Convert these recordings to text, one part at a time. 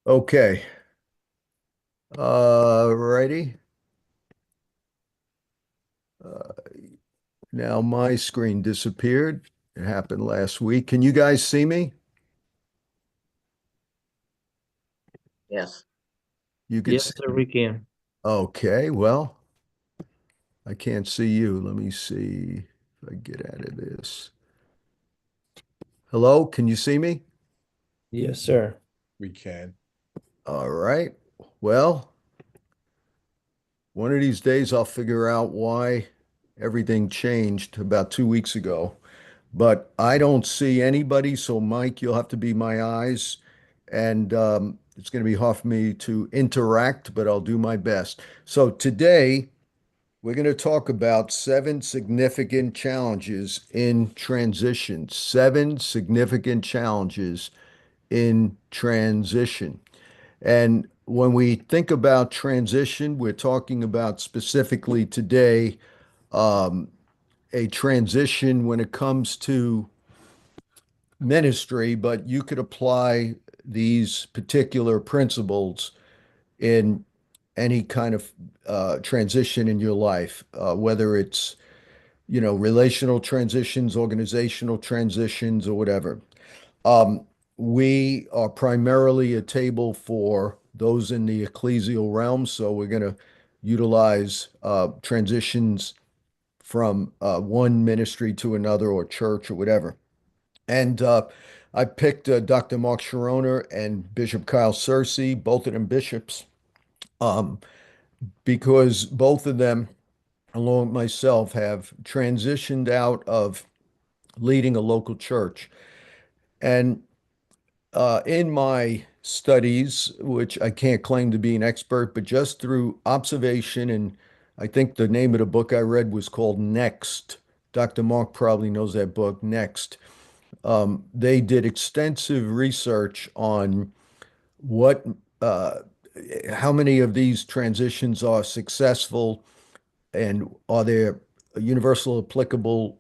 Okay. Righty. Uh, Now my screen disappeared. It happened last week. Can you guys see me? Yes. You could Yes, see sir, me. we can. Okay, well, I can't see you. Let me see if I get out of this. Hello, can you see me? Yes, sir. We can. All right. Well, one of these days I'll figure out why everything changed about 2 weeks ago. But I don't see anybody. So, Mike, you'll have to be my eyes. And it's going to be hard for me to interact, but I'll do my best. So, today we're going to talk about seven significant challenges in transition. Seven significant challenges in transition. And when we think about transition, we're talking about specifically today a transition when it comes to ministry, but you could apply these particular principles in any kind of transition in your life, whether it's, relational transitions, organizational transitions, or whatever. Um, we are primarily a table for those in the ecclesial realm, so we're going to utilize transitions from one ministry to another or church or whatever. And I picked Dr. Mark Sharoner and Bishop Kyle Searcy, both of them bishops, um, because both of them, along with myself, have transitioned out of leading a local church. And in my studies, which I can't claim to be an expert, but just through observation, and I think the name of the book I read was called Next. Dr. Mark probably knows that book, Next. They did extensive research on what, uh, how many of these transitions are successful and are there universal applicable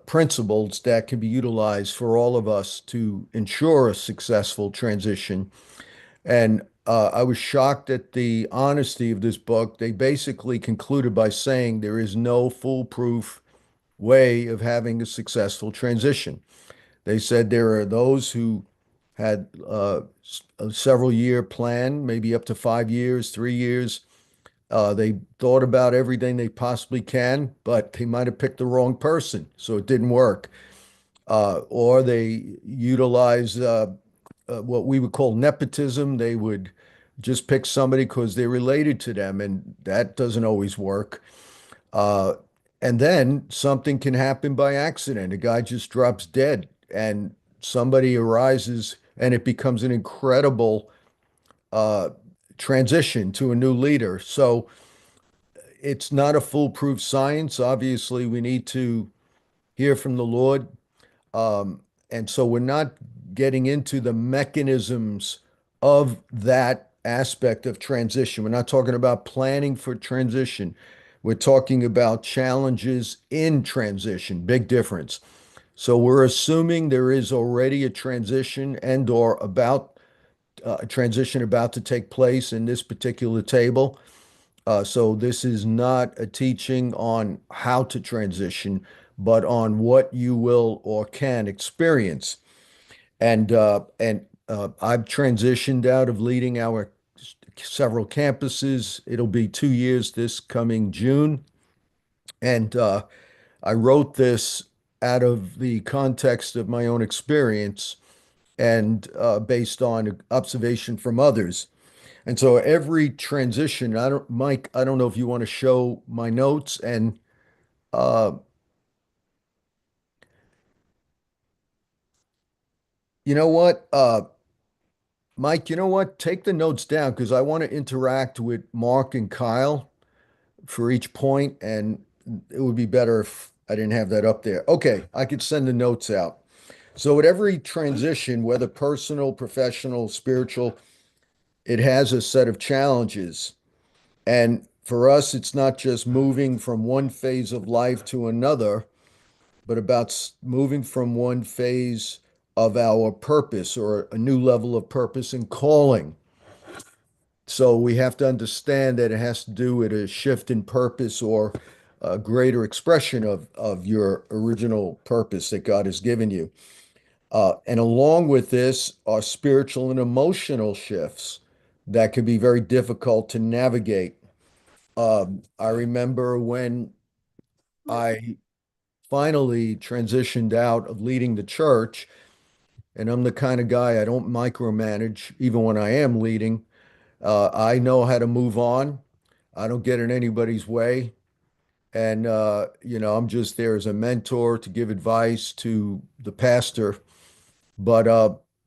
principles that can be utilized for all of us to ensure a successful transition. And I was shocked at the honesty of this book. They basically concluded by saying there is no foolproof way of having a successful transition. They said there are those who had a several year plan, maybe up to 5 years, 3 years. They thought about everything they possibly can, but they might have picked the wrong person, so it didn't work. Or they utilize what we would call nepotism. They would just pick somebody because they're related to them, and that doesn't always work. Uh, and then something can happen by accident. A guy just drops dead, and somebody arises, and it becomes an incredible uh, transition to a new leader. So it's not a foolproof science. Obviously, we need to hear from the Lord. And so we're not getting into the mechanisms of that aspect of transition. We're not talking about planning for transition. We're talking about challenges in transition. Big difference. So we're assuming there is already a transition and or about a transition about to take place in this particular table. So this is not a teaching on how to transition, but on what you will or can experience. And I've transitioned out of leading our several campuses. It'll be 2 years this coming June. And I wrote this out of the context of my own experience and based on observation from others. And so every transition, Mike, I don't know if you want to show my notes and uh, you know what, Mike, you know what? Take the notes down because I want to interact with Mark and Kyle for each point, and it would be better if I didn't have that up there. Okay, I could send the notes out. So at every transition, whether personal, professional, spiritual, it has a set of challenges. And for us, it's not just moving from one phase of life to another, but about moving from one phase of our purpose or a new level of purpose and calling. So we have to understand that it has to do with a shift in purpose or a greater expression of your original purpose that God has given you. And along with this are spiritual and emotional shifts that can be very difficult to navigate. I remember when I finally transitioned out of leading the church, and I'm the kind of guy I don't micromanage, even when I am leading. I know how to move on. I don't get in anybody's way. And, I'm just there as a mentor to give advice to the pastor. But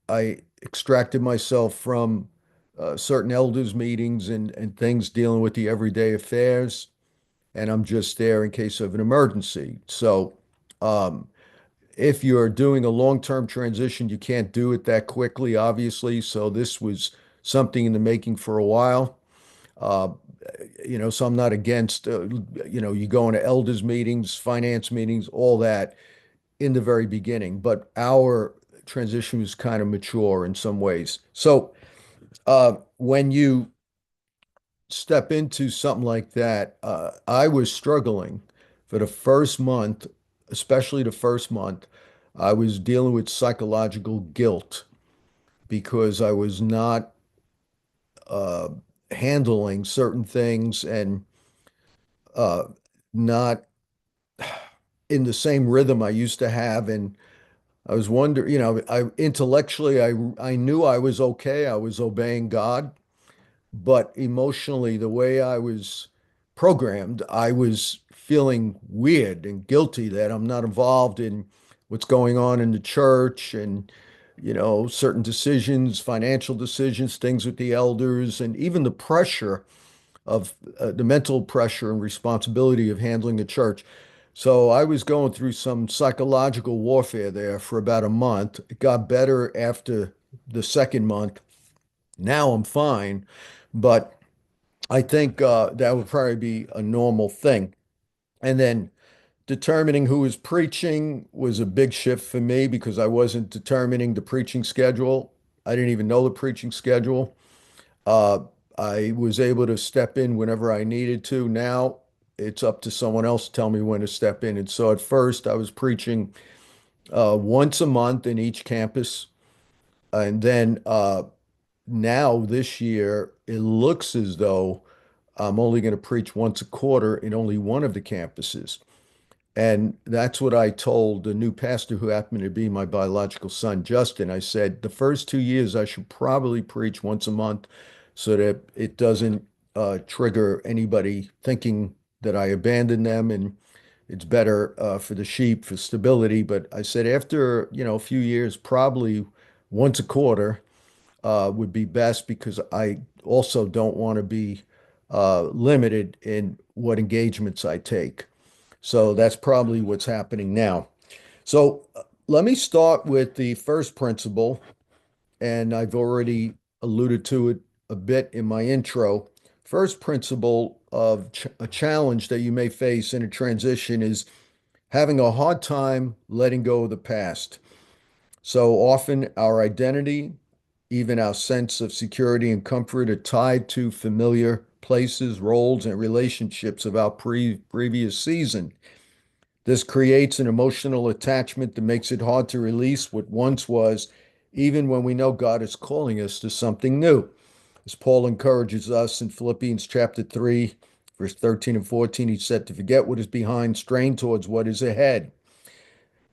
I extracted myself from certain elders' meetings and things dealing with the everyday affairs. And I'm just there in case of an emergency. So, um, if you're doing a long-term transition, you can't do it that quickly, obviously. So this was something in the making for a while. Uh, so I'm not against, you go into elders meetings, finance meetings, all that in the very beginning. But our transition was kind of mature in some ways. So when you step into something like that, I was struggling for the first month, especially the first month. I was dealing with psychological guilt because I was not uh, handling certain things and uh, not in the same rhythm I used to have. And I was wondering, I intellectually, I knew I was okay. I was obeying God. But emotionally, the way I was programmed, I was feeling weird and guilty that I'm not involved in what's going on in the church and, certain decisions, financial decisions, things with the elders, and even the pressure of the mental pressure and responsibility of handling the church. So I was going through some psychological warfare there for about a month. It got better after the second month. Now I'm fine, but I think that would probably be a normal thing. And then determining who was preaching was a big shift for me because I wasn't determining the preaching schedule. I didn't even know the preaching schedule. Uh, I was able to step in whenever I needed to. Now it's up to someone else to tell me when to step in. And so at first I was preaching once a month in each campus. And then now this year, it looks as though I'm only going to preach once a quarter in only one of the campuses. And that's what I told the new pastor who happened to be my biological son, Justin. I said, the first 2 years, I should probably preach once a month so that it doesn't trigger anybody thinking that I abandoned them and it's better for the sheep for stability. But I said, after, a few years, probably once a quarter would be best because I also don't want to be limited in what engagements I take. So that's probably what's happening now. So let me start with the first principle, and I've already alluded to it a bit in my intro. First principle of a challenge that you may face in a transition is having a hard time letting go of the past. So often our identity, even our sense of security and comfort, are tied to familiar places, roles, and relationships of our previous season. This creates an emotional attachment that makes it hard to release what once was, even when we know God is calling us to something new. As Paul encourages us in Philippians chapter 3, verse 13 and 14, he said, to forget what is behind, strain towards what is ahead.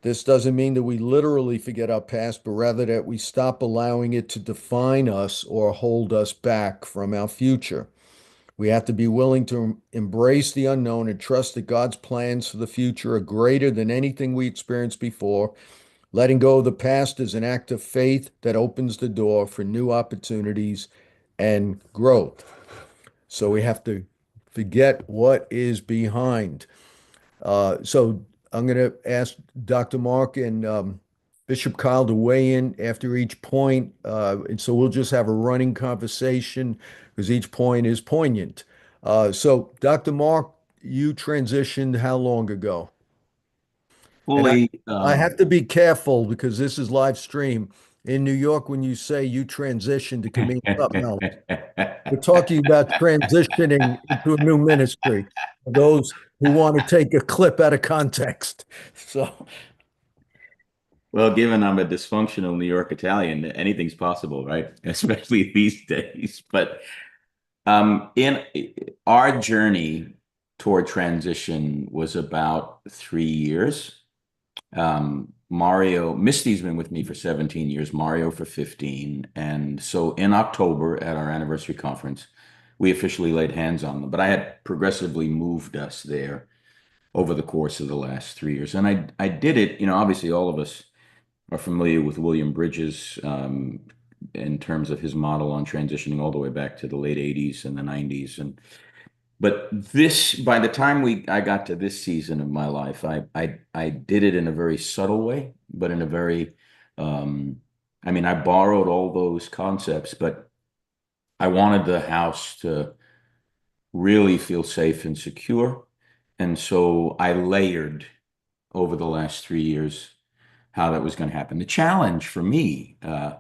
This doesn't mean that we literally forget our past, but rather that we stop allowing it to define us or hold us back from our future. We have to be willing to embrace the unknown and trust that God's plans for the future are greater than anything we experienced before. Letting go of the past is an act of faith that opens the door for new opportunities and growth. So we have to forget what is behind. So I'm going to ask Dr. Mark and Bishop Kyle to weigh in after each point. And so we'll just have a running conversation because each point is poignant. So, Dr. Mark, you transitioned how long ago? And fully, I have to be careful because this is live stream. In New York, when you say you transitioned, it can mean something else. We're talking about transitioning into a new ministry for those who want to take a clip out of context. So, well, given I'm a dysfunctional New York Italian, anything's possible, right? Especially these days. But in our journey toward transition was about 3 years. Misty's been with me for 17 years, Mario for 15. And so in October at our anniversary conference, we officially laid hands on them. But I had progressively moved us there over the course of the last 3 years. And I did it, obviously all of us are familiar with William Bridges in terms of his model on transitioning all the way back to the late 80s and the 90s. But by the time I got to this season of my life, I did it in a very subtle way, but in a very, I borrowed all those concepts, but I wanted the house to really feel safe and secure. And so I layered over the last 3 years how that was going to happen. The challenge for me, and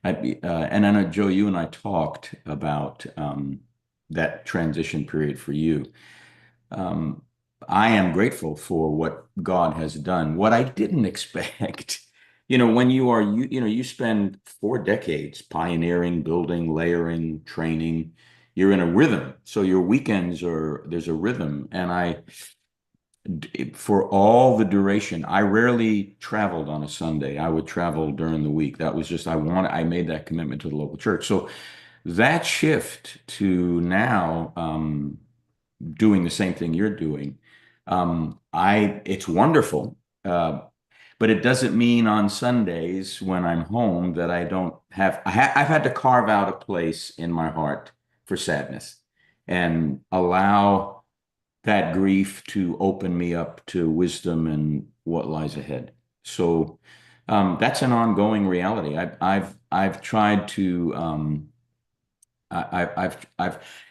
I know, Joe, you and I talked about that transition period for you. I am grateful for what God has done. What I didn't expect, when you spend 4 decades pioneering, building, layering, training, you're in a rhythm. So your weekends there's a rhythm. And for all the duration, I rarely traveled on a Sunday. I would travel during the week. That was just, I made that commitment to the local church. So that shift to now, doing the same thing you're doing, it's wonderful. But it doesn't mean on Sundays when I'm home that I don't I've had to carve out a place in my heart for sadness and allow that grief to open me up to wisdom and what lies ahead. So that's an ongoing reality. I've tried to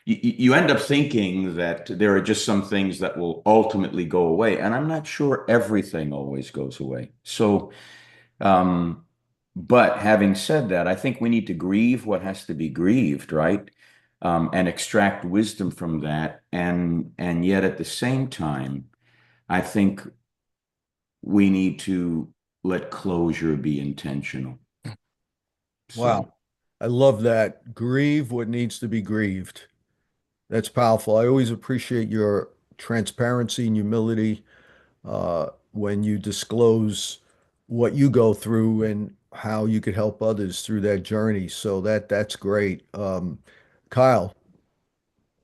you end up thinking that there are just some things that will ultimately go away, and I'm not sure everything always goes away. So, but having said that, I think we need to grieve what has to be grieved, right? And extract wisdom from that, and yet at the same time, I think we need to let closure be intentional. wow. I love that. Grieve what needs to be grieved. That's powerful. I always appreciate your transparency and humility when you disclose what you go through and how you could help others through that journey. So that's great. Kyle,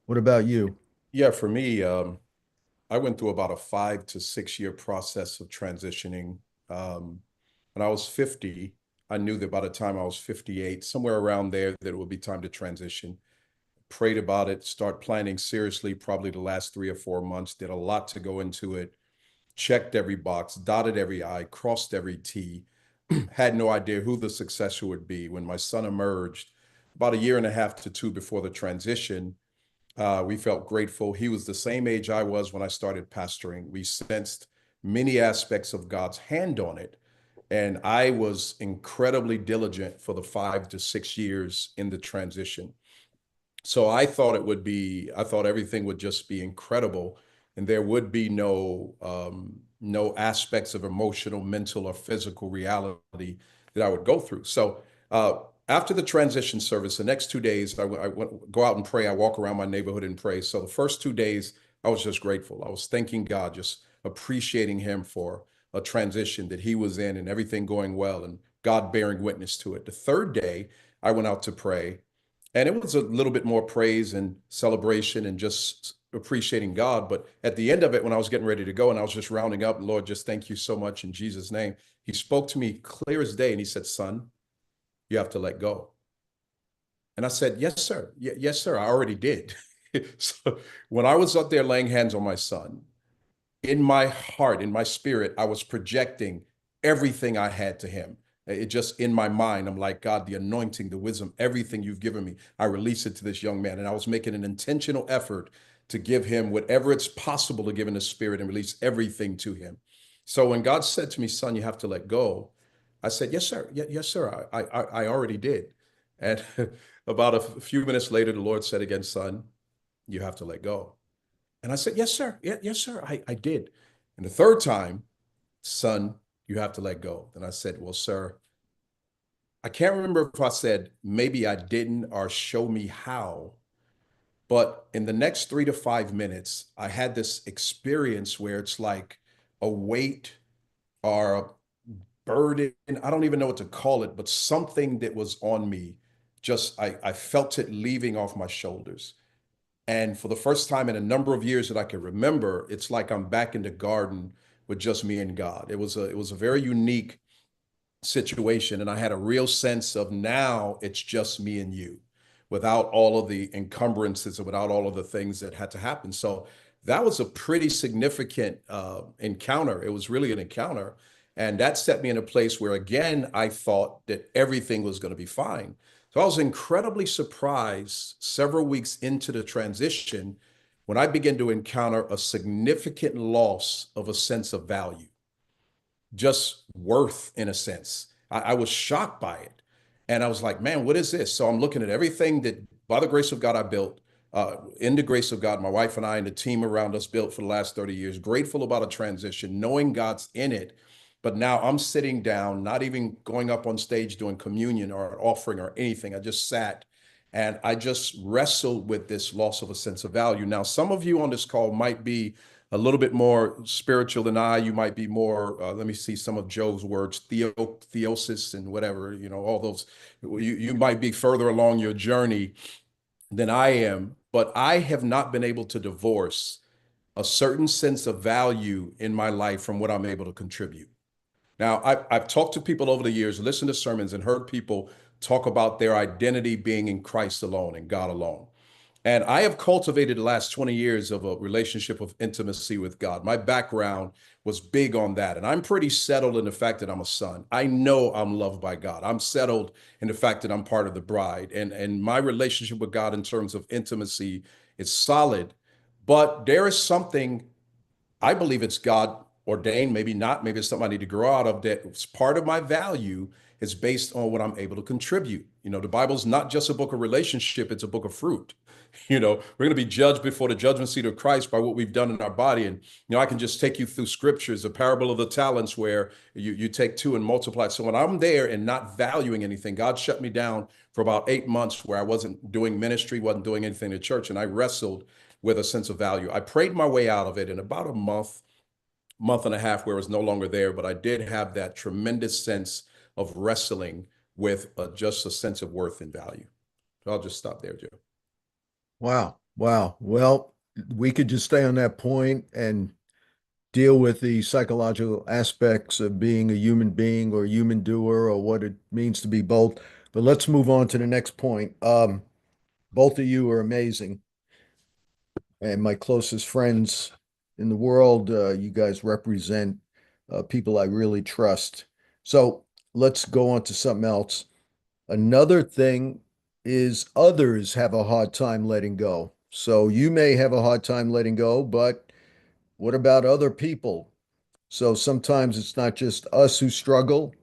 what about you? Yeah, for me, I went through about a 5 to 6 year process of transitioning. When I was 50, I knew that by the time I was 58, somewhere around there, that it would be time to transition. Prayed about it, start planning seriously, probably the last 3 or 4 months, did a lot to go into it, checked every box, dotted every I, crossed every T, had no idea who the successor would be. When my son emerged about a year and a half to two before the transition, we felt grateful. He was the same age I was when I started pastoring. We sensed many aspects of God's hand on it. And I was incredibly diligent for the 5 to 6 years in the transition. So I thought everything would just be incredible. And there would be no aspects of emotional, mental, or physical reality that I would go through. So after the transition service, the next 2 days, I go out and pray. I walk around my neighborhood and pray. So the first 2 days, I was just grateful. I was thanking God, just appreciating him for a transition that he was in and everything going well and God bearing witness to it. The third day, I went out to pray, and it was a little bit more praise and celebration and just appreciating God. But at the end of it, when I was getting ready to go and I was just rounding up, Lord, just thank you so much in Jesus' name, he spoke to me clear as day and he said, son, you have to let go. And I said, yes, sir. Yes, sir. I already did. So when I was up there laying hands on my son, in my heart, in my spirit, I was projecting everything I had to him. It just in my mind, I'm like, God, the anointing, the wisdom, everything you've given me, I release it to this young man. And I was making an intentional effort to give him whatever it's possible to give in the spirit and release everything to him. So when God said to me, son, you have to let go, I said, yes, sir. Yes, sir. I already did. And about a few minutes later, the Lord said again, son, you have to let go. And I said, yes, sir. Yes, sir. I did. And the third time, son, you have to let go. Then I said, well, sir, I can't remember if I said maybe I didn't or show me how. But in the next 3 to 5 minutes, I had this experience where it's like a weight or a burden. I don't even know what to call it, but something that was on me. Just I felt it leaving off my shoulders. And for the first time in a number of years that I can remember, it's like I'm back in the garden with just me and God. It was a very unique situation. And I had a real sense of now it's just me and you without all of the encumbrances or without all of the things that had to happen. So that was a pretty significant encounter. It was really an encounter. And that set me in a place where, again, I thought that everything was going to be fine. So I was incredibly surprised several weeks into the transition when I began to encounter a significant loss of a sense of value, just worth in a sense. I was shocked by it. And I was like, man, what is this? So I'm looking at everything that by the grace of God I built, in the grace of God, my wife and I and the team around us built for the last 30 years, grateful about a transition, knowing God's in it. But now I'm sitting down, not even going up on stage doing communion or an offering or anything. I just sat and I just wrestled with this loss of a sense of value. Now, some of you on this call might be a little bit more spiritual than I. You might be more, let me see some of Joe's words, theosis and whatever, all those. You might be further along your journey than I am, but I have not been able to divorce a certain sense of value in my life from what I'm able to contribute. Now, I've talked to people over the years, listened to sermons, and heard people talk about their identity being in Christ alone and God alone. And I have cultivated the last 20 years of a relationship of intimacy with God. My background was big on that. And I'm pretty settled in the fact that I'm a son. I know I'm loved by God. I'm settled in the fact that I'm part of the bride. And my relationship with God in terms of intimacy is solid. But there is something, I believe it's God ordained, maybe not, maybe it's something I need to grow out of, that part of my value is based on what I'm able to contribute. The Bible's not just a book of relationship, it's a book of fruit. We're going to be judged before the judgment seat of Christ by what we've done in our body. And, I can just take you through scriptures, the parable of the talents where you take two and multiply. So when I'm there and not valuing anything, God shut me down for about 8 months where I wasn't doing ministry, wasn't doing anything in church. And I wrestled with a sense of value. I prayed my way out of it in about a month and a half where it was no longer there, but I did have that tremendous sense of wrestling with just a sense of worth and value. So I'll just stop there, Joe. Wow. Wow. Well, we could just stay on that point and deal with the psychological aspects of being a human being or human doer or what it means to be both. But let's move on to the next point. Both of you are amazing. And my closest friends in the world, you guys represent people I really trust. So let's go on to something else. Another thing is others have a hard time letting go. So you may have a hard time letting go, but what about other people? So sometimes it's not just us who struggle,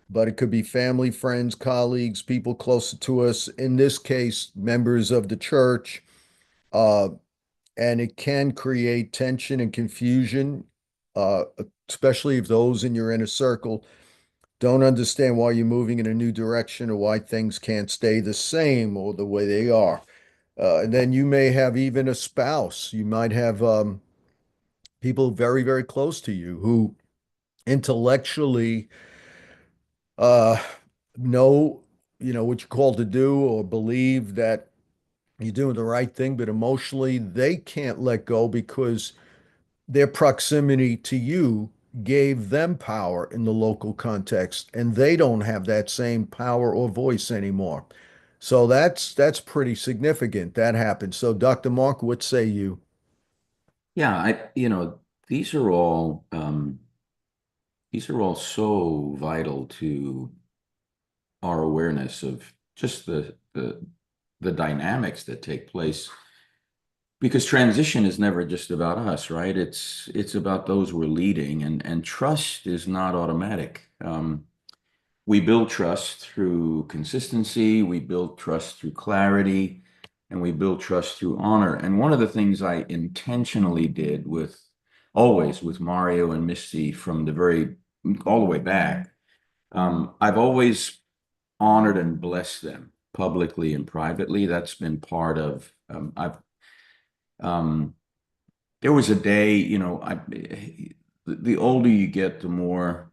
but it could be family, friends, colleagues, people closer to us. In this case, members of the church. Uh, and it can create tension and confusion, uh, especially if those in your inner circle don't understand why you're moving in a new direction or why things can't stay the same or the way they are. And then you may have even a spouse. You might have people very, very close to you who intellectually uh, know, what you're called to do or believe that you're doing the right thing, but emotionally they can't let go because their proximity to you gave them power in the local context, and they don't have that same power or voice anymore. So that's pretty significant. That happens. So, Dr. Mark, what say you? Yeah, these are all so vital to our awareness of just the dynamics that take place Because transition is never just about us, right? It's about those we're leading, and trust is not automatic. We build trust through consistency, we build trust through clarity, and we build trust through honor. And one of the things I intentionally did always with Mario and Misty from all the way back, I've always honored and blessed them publicly and privately. That's been part of, um, there was a day, the older you get, the more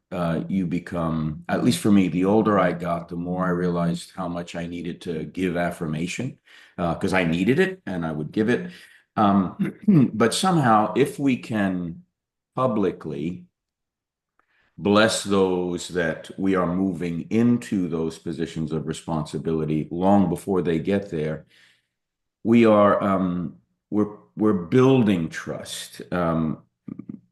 you become, at least for me, the older I got, the more I realized how much I needed to give affirmation because I needed it and I would give it. But somehow, if we can publicly bless those that we are moving into those positions of responsibility long before they get there, we are we're building trust.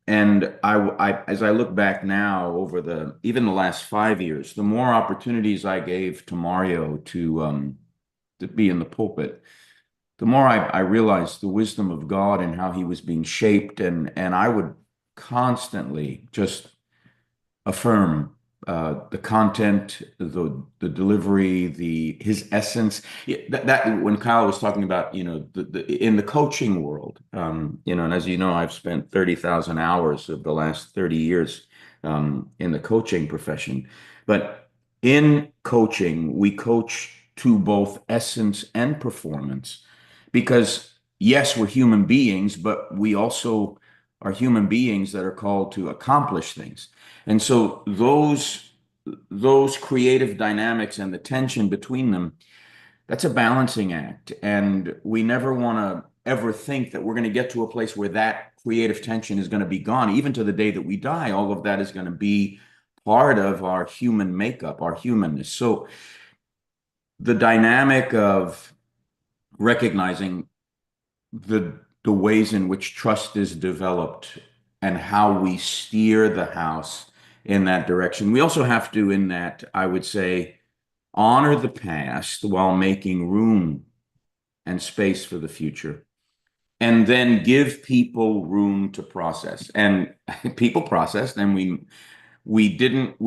And as I look back now over even the last 5 years, the more opportunities I gave to Mario to be in the pulpit, the more I realized the wisdom of God and how he was being shaped, and I would constantly just affirm the content, the delivery, his essence. That when Kyle was talking about, in the coaching world, and as you know, I've spent 30,000 hours of the last 30 years in the coaching profession. But in coaching, we coach to both essence and performance, because yes, we're human beings, but we also are human beings that are called to accomplish things. And so those creative dynamics and the tension between them, that's a balancing act. And we never want to ever think that we're going to get to a place where that creative tension is going to be gone. Even to the day that we die, all of that is going to be part of our human makeup, our humanness. So the dynamic of recognizing the ways in which trust is developed and how we steer the house in that direction. We also have to, in that, I would say, honor the past while making room and space for the future. And then give people room to process. And people processed, and we didn't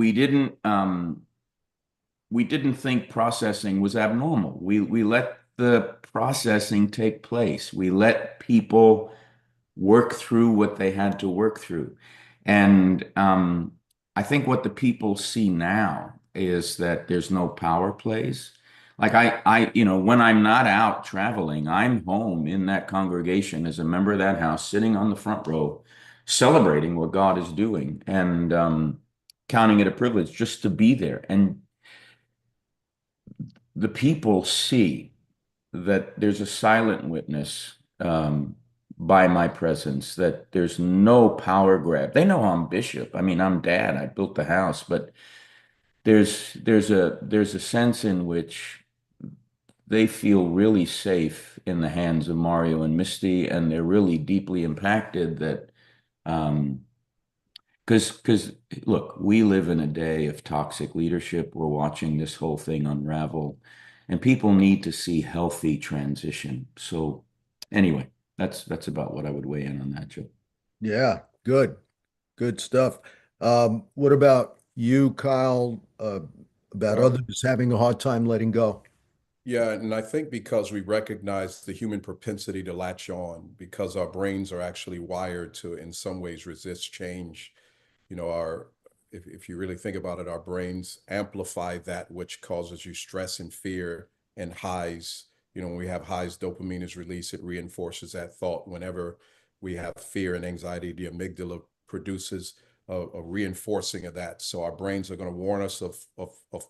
think processing was abnormal. We let the processing take place. We let people work through what they had to work through. And I think what the people see now is that there's no power plays. Like when I'm not out traveling, I'm home in that congregation as a member of that house, sitting on the front row, celebrating what God is doing, and counting it a privilege just to be there. And the people see that there's a silent witness by my presence, that there's no power grab. They know I'm bishop. I mean, I'm dad. I built the house, but there's a sense in which they feel really safe in the hands of Mario and Misty, and they're really deeply impacted that because look, we live in a day of toxic leadership. We're watching this whole thing unravel, and people need to see healthy transition. So anyway, that's about what I would weigh in on that, Joe. Yeah, good stuff. What about you, Kyle? About others having a hard time letting go? Yeah, and I think because we recognize the human propensity to latch on, because our brains are actually wired to, in some ways, resist change. If you really think about it, our brains amplify that which causes you stress and fear and highs. When we have highs, dopamine is released. It reinforces that thought. Whenever we have fear and anxiety, the amygdala produces a reinforcing of that. So our brains are going to warn us of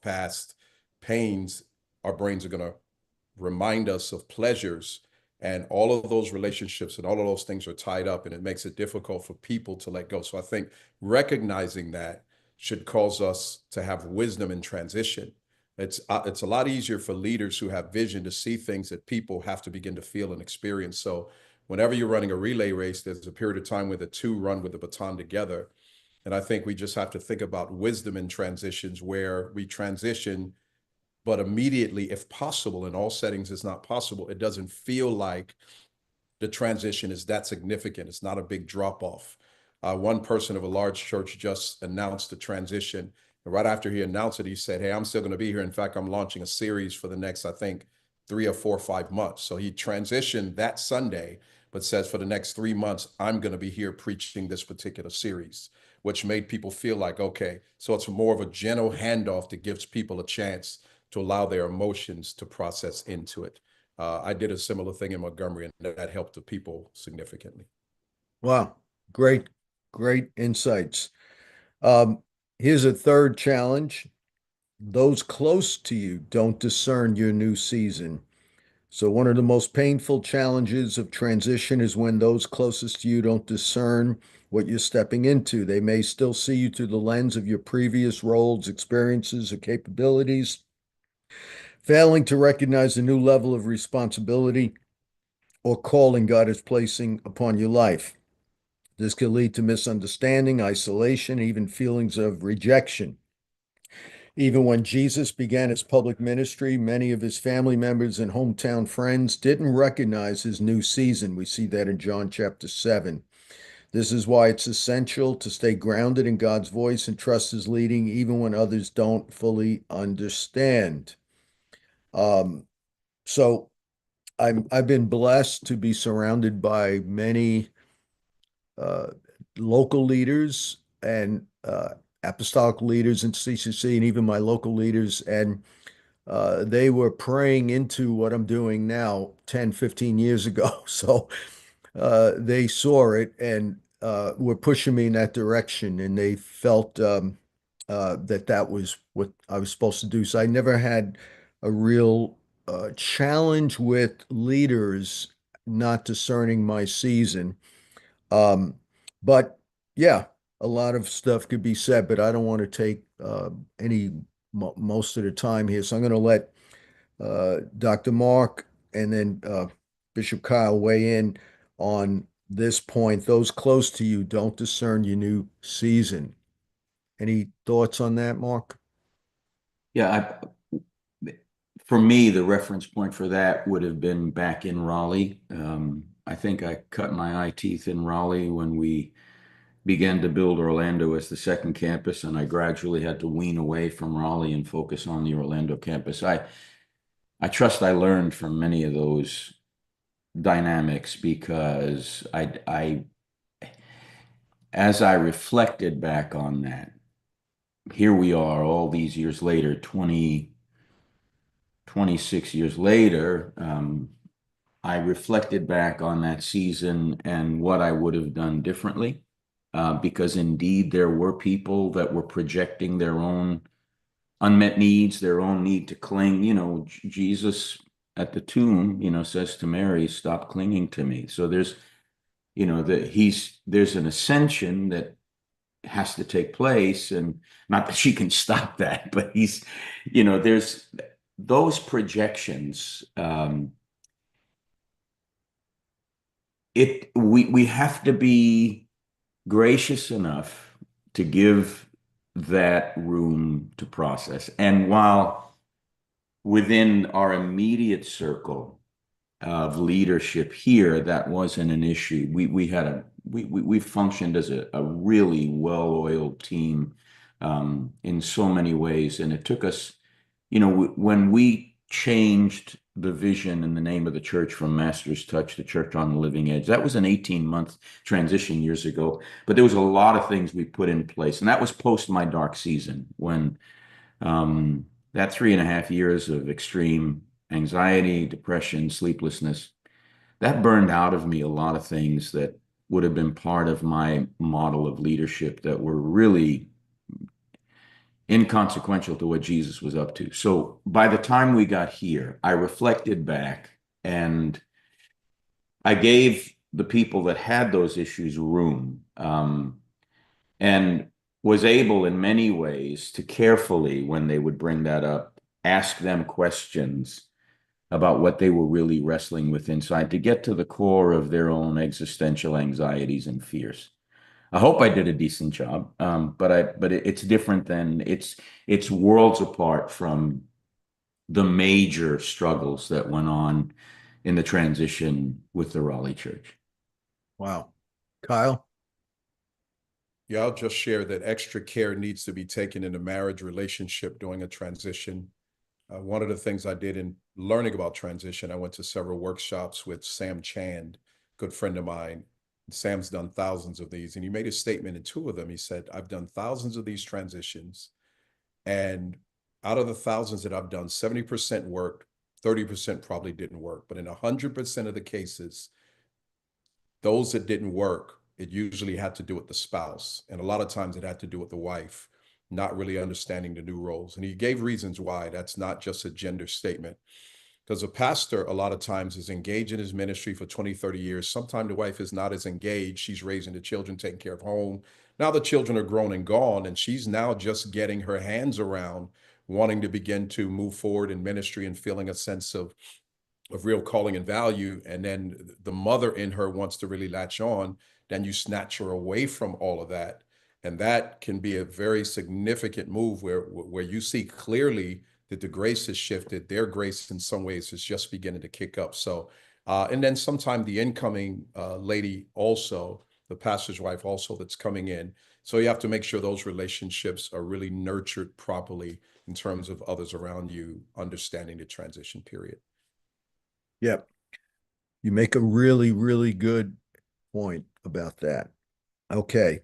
past pains. Our brains are going to remind us of pleasures, and all of those relationships and all of those things are tied up, and it makes it difficult for people to let go. So I think recognizing that should cause us to have wisdom in transition. It's a lot easier for leaders who have vision to see things that people have to begin to feel and experience. So whenever you're running a relay race, there's a period of time where the two run with the baton together. And I think we just have to think about wisdom in transitions, where we transition, but immediately, if possible, in all settings it's not possible. It doesn't feel like the transition is that significant. It's not a big drop off. One person of a large church just announced the transition. And right after he announced it, he said, "Hey, I'm still going to be here. In fact, I'm launching a series for the next, I think, 3 or 4 or 5 months." So he transitioned that Sunday, but says for the next 3 months, I'm going to be here preaching this particular series, which made people feel like, okay, so it's more of a gentle handoff that gives people a chance to allow their emotions to process into it. I did a similar thing in Montgomery, and that helped the people significantly. Wow. Great, great insights. Um, Here's a third challenge. Those close to you don't discern your new season. So one of the most painful challenges of transition is when those closest to you don't discern what you're stepping into. They may still see you through the lens of your previous roles, experiences, or capabilities, failing to recognize the new level of responsibility or calling God is placing upon your life. This can lead to misunderstanding, isolation, even feelings of rejection. Even when Jesus began his public ministry, many of his family members and hometown friends didn't recognize his new season. We see that in John chapter 7. This is why it's essential to stay grounded in God's voice and trust his leading, even when others don't fully understand. So I've been blessed to be surrounded by many local leaders and apostolic leaders in CCC, and even my local leaders, and they were praying into what I'm doing now 10, 15 years ago. So they saw it and were pushing me in that direction, and they felt that was what I was supposed to do. So I never had a real challenge with leaders not discerning my season. Um, but yeah, a lot of stuff could be said, but I don't want to take most of the time here. So I'm going to let Dr. Mark and then Bishop Kyle weigh in on this point. Those close to you don't discern your new season. Any thoughts on that, Mark? Yeah, for me, the reference point for that would have been back in Raleigh. I think I cut my eye teeth in Raleigh when we began to build Orlando as the second campus, and I gradually had to wean away from Raleigh and focus on the Orlando campus. I trust I learned from many of those dynamics because as I reflected back on that, here we are all these years later, 26 years later, I reflected back on that season and what I would have done differently, because indeed there were people that were projecting their own unmet needs, their own need to cling. You know, Jesus at the tomb, says to Mary, "Stop clinging to me." So there's, there's an ascension that has to take place, and not that she can stop that, but there's those projections. We have to be gracious enough to give that room to process. And while within our immediate circle of leadership here, that wasn't an issue. We functioned as a really well-oiled team in so many ways, and it took us, when we changed the vision and the name of the church from Master's Touch to Church on the Living Edge, that was an 18-month transition years ago. But there was a lot of things we put in place, and that was post my dark season when that 3.5 years of extreme anxiety, depression, sleeplessness, that burned out of me a lot of things that would have been part of my model of leadership that were really inconsequential to what Jesus was up to. So by the time we got here, I reflected back and I gave the people that had those issues room, and was able in many ways to carefully, when they would bring that up, ask them questions about what they were really wrestling with inside to get to the core of their own existential anxieties and fears. I hope I did a decent job, but it's different than it's worlds apart from the major struggles that went on in the transition with the Raleigh Church. Wow. Kyle? Yeah, I'll just share that extra care needs to be taken in a marriage relationship during a transition. One of the things I did in learning about transition, I went to several workshops with Sam Chand, good friend of mine. Sam's done thousands of these, and he made a statement in 2 of them. He said, I've done thousands of these transitions, and out of the thousands that I've done, 70% worked, 30% probably didn't work. But in 100% of the cases, those that didn't work, it usually had to do with the spouse. And a lot of times it had to do with the wife, not really understanding the new roles. And he gave reasons why. That's not just a gender statement. Because a pastor, a lot of times, is engaged in his ministry for 20, 30 years. Sometimes the wife is not as engaged. She's raising the children, taking care of home. Now the children are grown and gone, and she's now just getting her hands around wanting to begin to move forward in ministry and feeling a sense of real calling and value. And then the mother in her wants to really latch on. Then you snatch her away from all of that. And that can be a very significant move where you see clearly that the grace has shifted. Their grace in some ways is just beginning to kick up. So, and then sometime the incoming lady also, the pastor's wife also that's coming in. So you have to make sure those relationships are really nurtured properly in terms of others around you understanding the transition period. Yep. You make a really, really good point about that. Okay.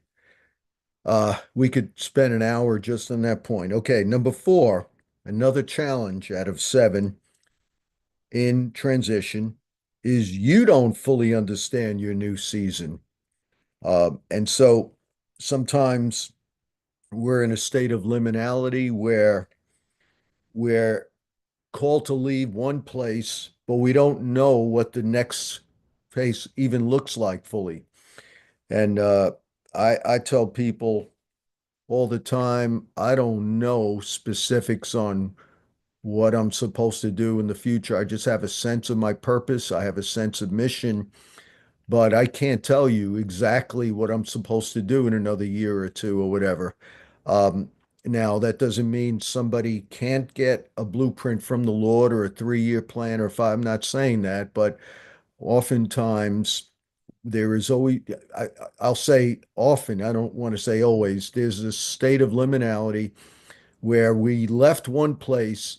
We could spend an hour just on that point. Okay, number 4, another challenge out of 7 in transition is you don't fully understand your new season. And so sometimes we're in a state of liminality where we're called to leave one place, but we don't know what the next place even looks like fully. And I tell people all the time, I don't know specifics on what I'm supposed to do in the future. I just have a sense of my purpose. I have a sense of mission, but I can't tell you exactly what I'm supposed to do in another year or 2 or whatever. Now, that doesn't mean somebody can't get a blueprint from the Lord or a 3-year plan or 5. I'm not saying that, but oftentimes there is always, I'll say often, I don't want to say always, there's this state of liminality where we left one place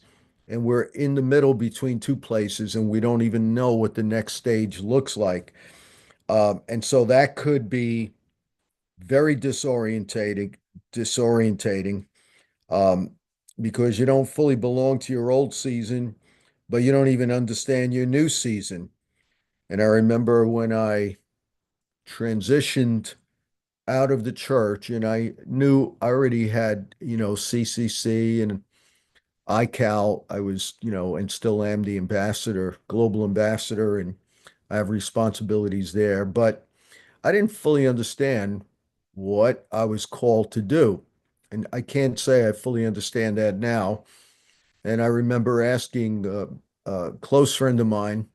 and we're in the middle between 2 places and we don't even know what the next stage looks like. And so that could be very disorientating, um, because you don't fully belong to your old season, but you don't even understand your new season. And I remember when I transitioned out of the church and I knew I already had, CCC and ICAL. I was, and still am the ambassador, global ambassador, and I have responsibilities there, but I didn't fully understand what I was called to do. And I can't say I fully understand that now. And I remember asking a close friend of mine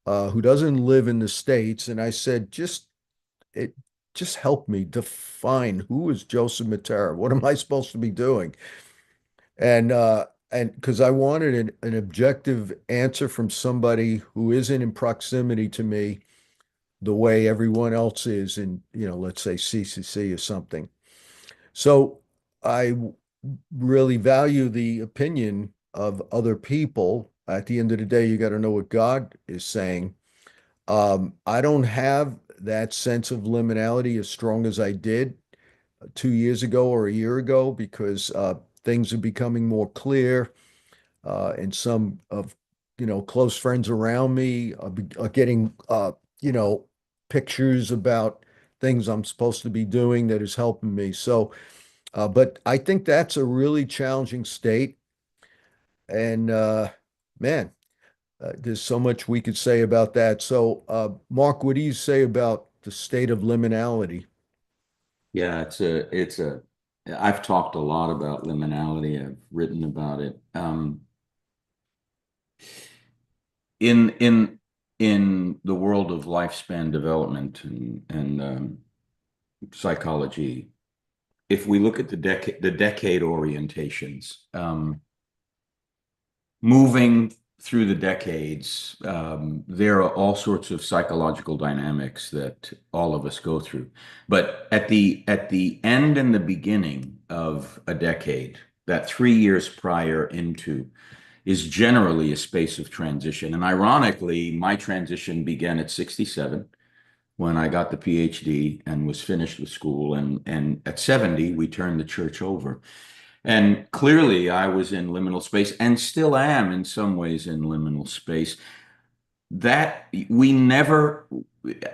who doesn't live in the States, and I said, just help me define who is Joseph Mattera. What am I supposed to be doing? And because I wanted an objective answer from somebody who isn't in proximity to me the way everyone else is in, let's say CCC or something. So I really value the opinion of other people. At the end of the day, you got to know what God is saying. I don't have that sense of liminality as strong as I did 2 years ago or a year ago because things are becoming more clear. And some of, close friends around me are getting, pictures about things I'm supposed to be doing that is helping me. So, but I think that's a really challenging state. And man, there's so much we could say about that. So, Mark, what do you say about the state of liminality? Yeah, I've talked a lot about liminality. I've written about it. In the world of lifespan development and psychology, if we look at the decade orientations, moving through the decades, there are all sorts of psychological dynamics that all of us go through. But at the end and the beginning of a decade, that 3 years prior into is generally a space of transition. And ironically, my transition began at 67 when I got the PhD and was finished with school. And at 70, we turned the church over. And clearly, I was in liminal space and still am in some ways in liminal space. That we never,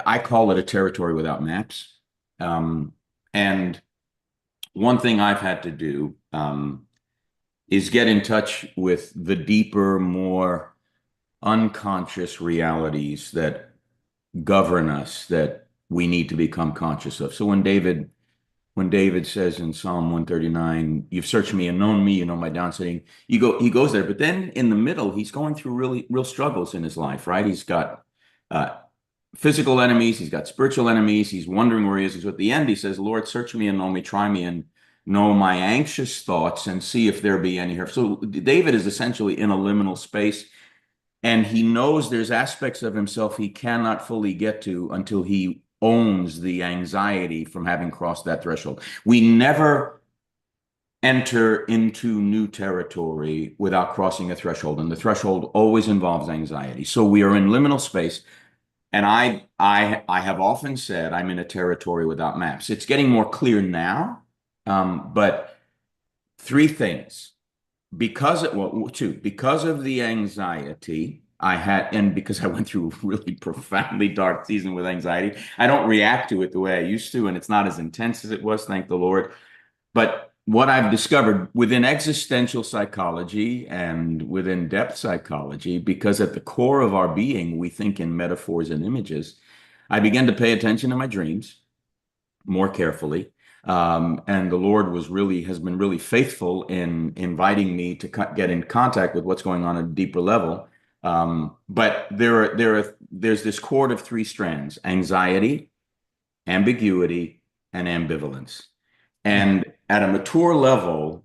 I call it a territory without maps. And one thing I've had to do is get in touch with the deeper, more unconscious realities that govern us that we need to become conscious of. So when David says in Psalm 139, "You've searched me and known me, you know my down sitting," he goes there. But then in the middle, he's going through real struggles in his life, right? He's got physical enemies, he's got spiritual enemies, he's wondering where he is. So at the end, he says, "Lord, search me and know me, try me and know my anxious thoughts and see if there be any here." So David is essentially in a liminal space, and he knows there's aspects of himself he cannot fully get to until he owns the anxiety from having crossed that threshold. We never enter into new territory without crossing a threshold, and the threshold always involves anxiety. So we are in liminal space, and I have often said I'm in a territory without maps. It's getting more clear now, but three things. Because of the anxiety I had, and because I went through a really profoundly dark season with anxiety, I don't react to it the way I used to, and it's not as intense as it was, thank the Lord. But what I've discovered within existential psychology and within depth psychology, because at the core of our being, we think in metaphors and images, I began to pay attention to my dreams more carefully. And the Lord has been really faithful in inviting me to get in contact with what's going on at a deeper level. But there's this cord of three strands: anxiety, ambiguity, and ambivalence. And at a mature level,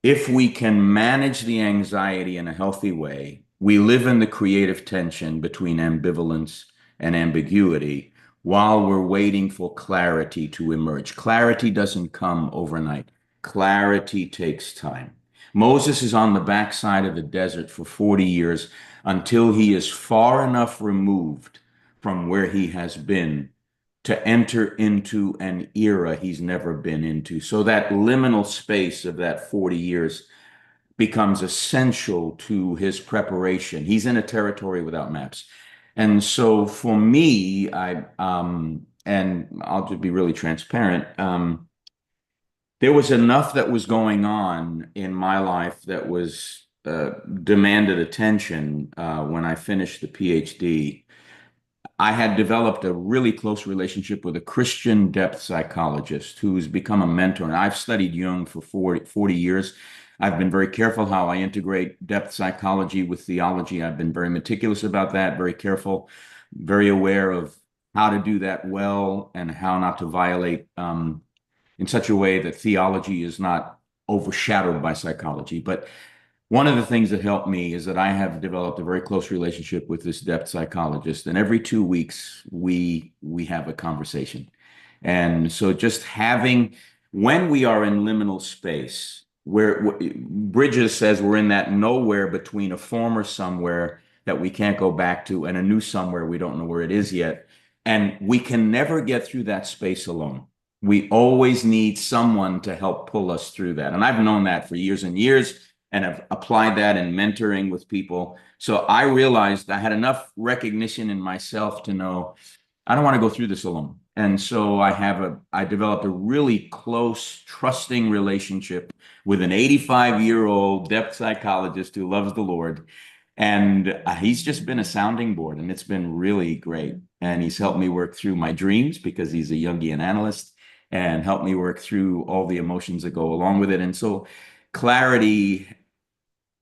if we can manage the anxiety in a healthy way, we live in the creative tension between ambivalence and ambiguity while we're waiting for clarity to emerge. Clarity doesn't come overnight. Clarity takes time. Moses is on the backside of the desert for 40 years until he is far enough removed from where he has been to enter into an era he's never been into. So that liminal space of that 40 years becomes essential to his preparation. He's in a territory without maps. And so for me, and I'll just be really transparent, there was enough that was going on in my life that was demanded attention when I finished the PhD. I had developed a really close relationship with a Christian depth psychologist who's become a mentor. And I've studied Jung for 40 years. I've been very careful how I integrate depth psychology with theology. I've been very meticulous about that, very careful, very aware of how to do that well and how not to violate in such a way that theology is not overshadowed by psychology. But one of the things that helped me is that I have developed a very close relationship with this depth psychologist, and every 2 weeks we have a conversation. And so just when we are in liminal space, where Bridges says we're in that nowhere between a former somewhere that we can't go back to and a new somewhere we don't know where it is yet, and we can never get through that space alone. We always need someone to help pull us through that. And I've known that for years and years, and I've applied that in mentoring with people. So I realized I had enough recognition in myself to know I don't want to go through this alone. And so I developed a really close, trusting relationship with an 85-year-old depth psychologist who loves the Lord. And he's just been a sounding board, and it's been really great. And he's helped me work through my dreams because he's a Jungian analyst, and helped me work through all the emotions that go along with it. And so clarity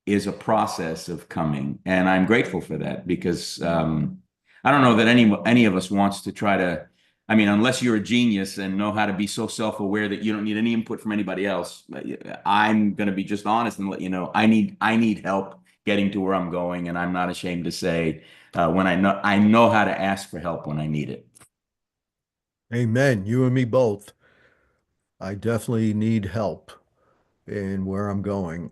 is a process of coming, and I'm grateful for that because I don't know that any of us wants to try to, I mean, unless you're a genius and know how to be so self-aware that you don't need any input from anybody else. I'm going to be just honest and let you know I need help getting to where I'm going, and I'm not ashamed to say when I know how to ask for help when I need it. Amen. You and me both. I definitely need help in where I'm going.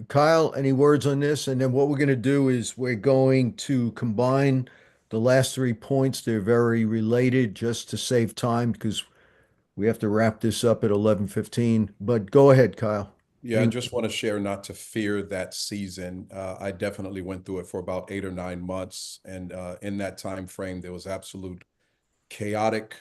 Kyle, any words on this? And then what we're going to do is we're going to combine the last 3 points. They're very related just to save time because we have to wrap this up at 11:15. But go ahead, Kyle. Yeah, I just want to share not to fear that season. I definitely went through it for about 8 or 9 months. And in that time frame, there was absolute chaotic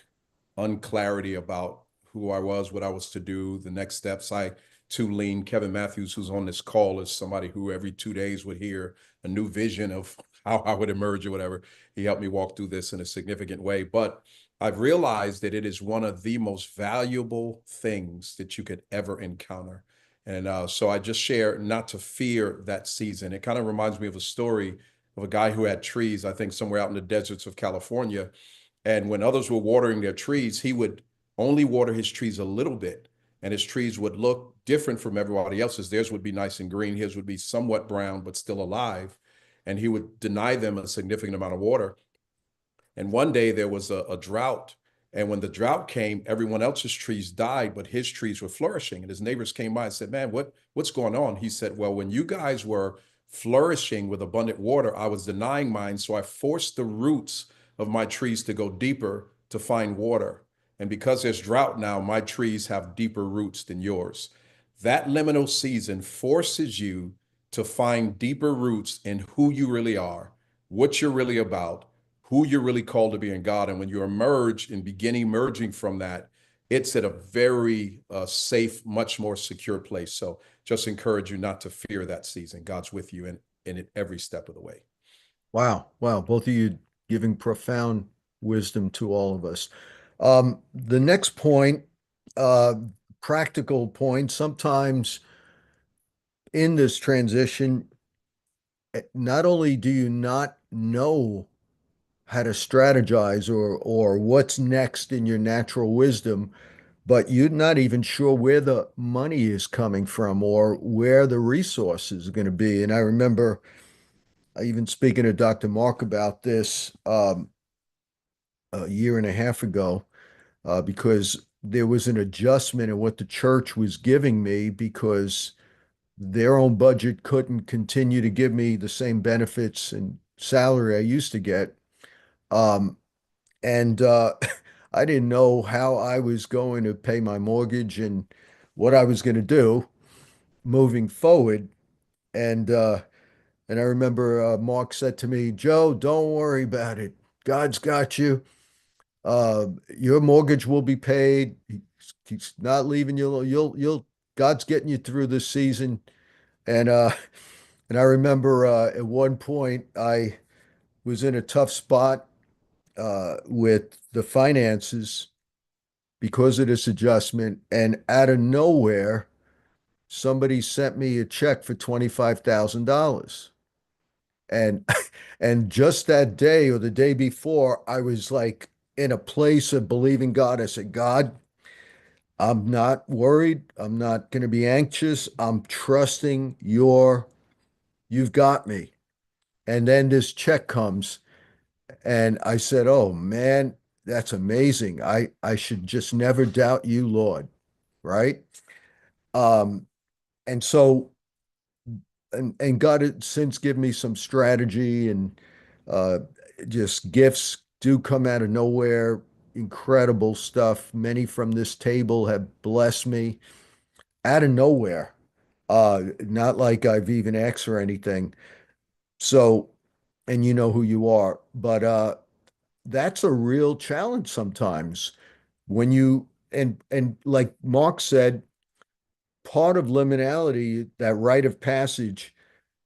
unclarity about who I was, what I was to do, the next steps. I too lean. Kevin Matthews, who's on this call, is somebody who every 2 days would hear a new vision of how I would emerge or whatever. He helped me walk through this in a significant way. But I've realized that it is one of the most valuable things that you could ever encounter. And so I just share not to fear that season. It kind of reminds me of a story of a guy who had trees, I think somewhere out in the deserts of California. And when others were watering their trees, he would only water his trees a little bit. And his trees would look different from everybody else's. Theirs would be nice and green. His would be somewhat brown, but still alive. And he would deny them a significant amount of water. And one day there was a drought. And when the drought came, everyone else's trees died, but his trees were flourishing. And his neighbors came by and said, man, what's going on? He said, well, when you guys were flourishing with abundant water, I was denying mine. So I forced the roots of my trees to go deeper to find water. And because there's drought now, my trees have deeper roots than yours. That liminal season forces you to find deeper roots in who you really are, what you're really about, who you're really called to be in God. And when you emerge and begin emerging from that, it's at a very safe, much more secure place. So just encourage you not to fear that season. God's with you in it every step of the way. Wow. Wow. Both of you giving profound wisdom to all of us. The next point, uh, practical point, sometimes in this transition, not only do you not know how to strategize or what's next in your natural wisdom, but you're not even sure where the money is coming from or where the resources are going to be. And I remember even speaking to Dr. Mark about this a year and a half ago, because there was an adjustment in what the church was giving me because their own budget couldn't continue to give me the same benefits and salary I used to get. Um, and I didn't know how I was going to pay my mortgage and what I was going to do moving forward. And I remember Mark said to me, Joe, don't worry about it. God's got you. Your mortgage will be paid. He's not leaving you. God's getting you through this season. And uh, and I remember at one point I was in a tough spot with the finances because of this adjustment, and out of nowhere, somebody sent me a check for $25,000. And and just that day or the day before, I was like in a place of believing God. I said, God, I'm not worried. I'm not going to be anxious. I'm trusting you've got me. And then this check comes, and I said, oh man, that's amazing. I should just never doubt you, Lord. Right? Um, and so and God had since given me some strategy and uh, just gifts do come out of nowhere. Incredible stuff. Many from this table have blessed me out of nowhere. Not like I've even asked for anything. So, and you know who you are, but that's a real challenge sometimes when you and like Mark said, part of liminality, that rite of passage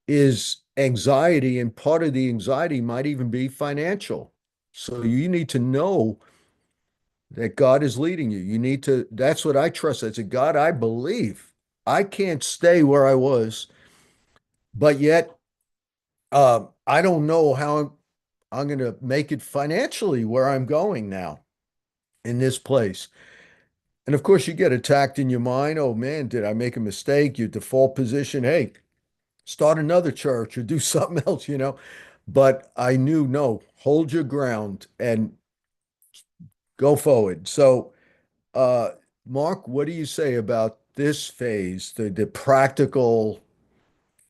is anxiety, and part of the anxiety might even be financial. So you need to know that God is leading you. You need to, that's what I trust. I said, God, I believe I can't stay where I was, but yet I don't know how I'm going to make it financially where I'm going now in this place. And of course, you get attacked in your mind. Oh man, did I make a mistake? Your default position. Hey, start another church or do something else, you know. But I knew, no, hold your ground and go forward. So, uh, Mark, what do you say about this phase, the practical,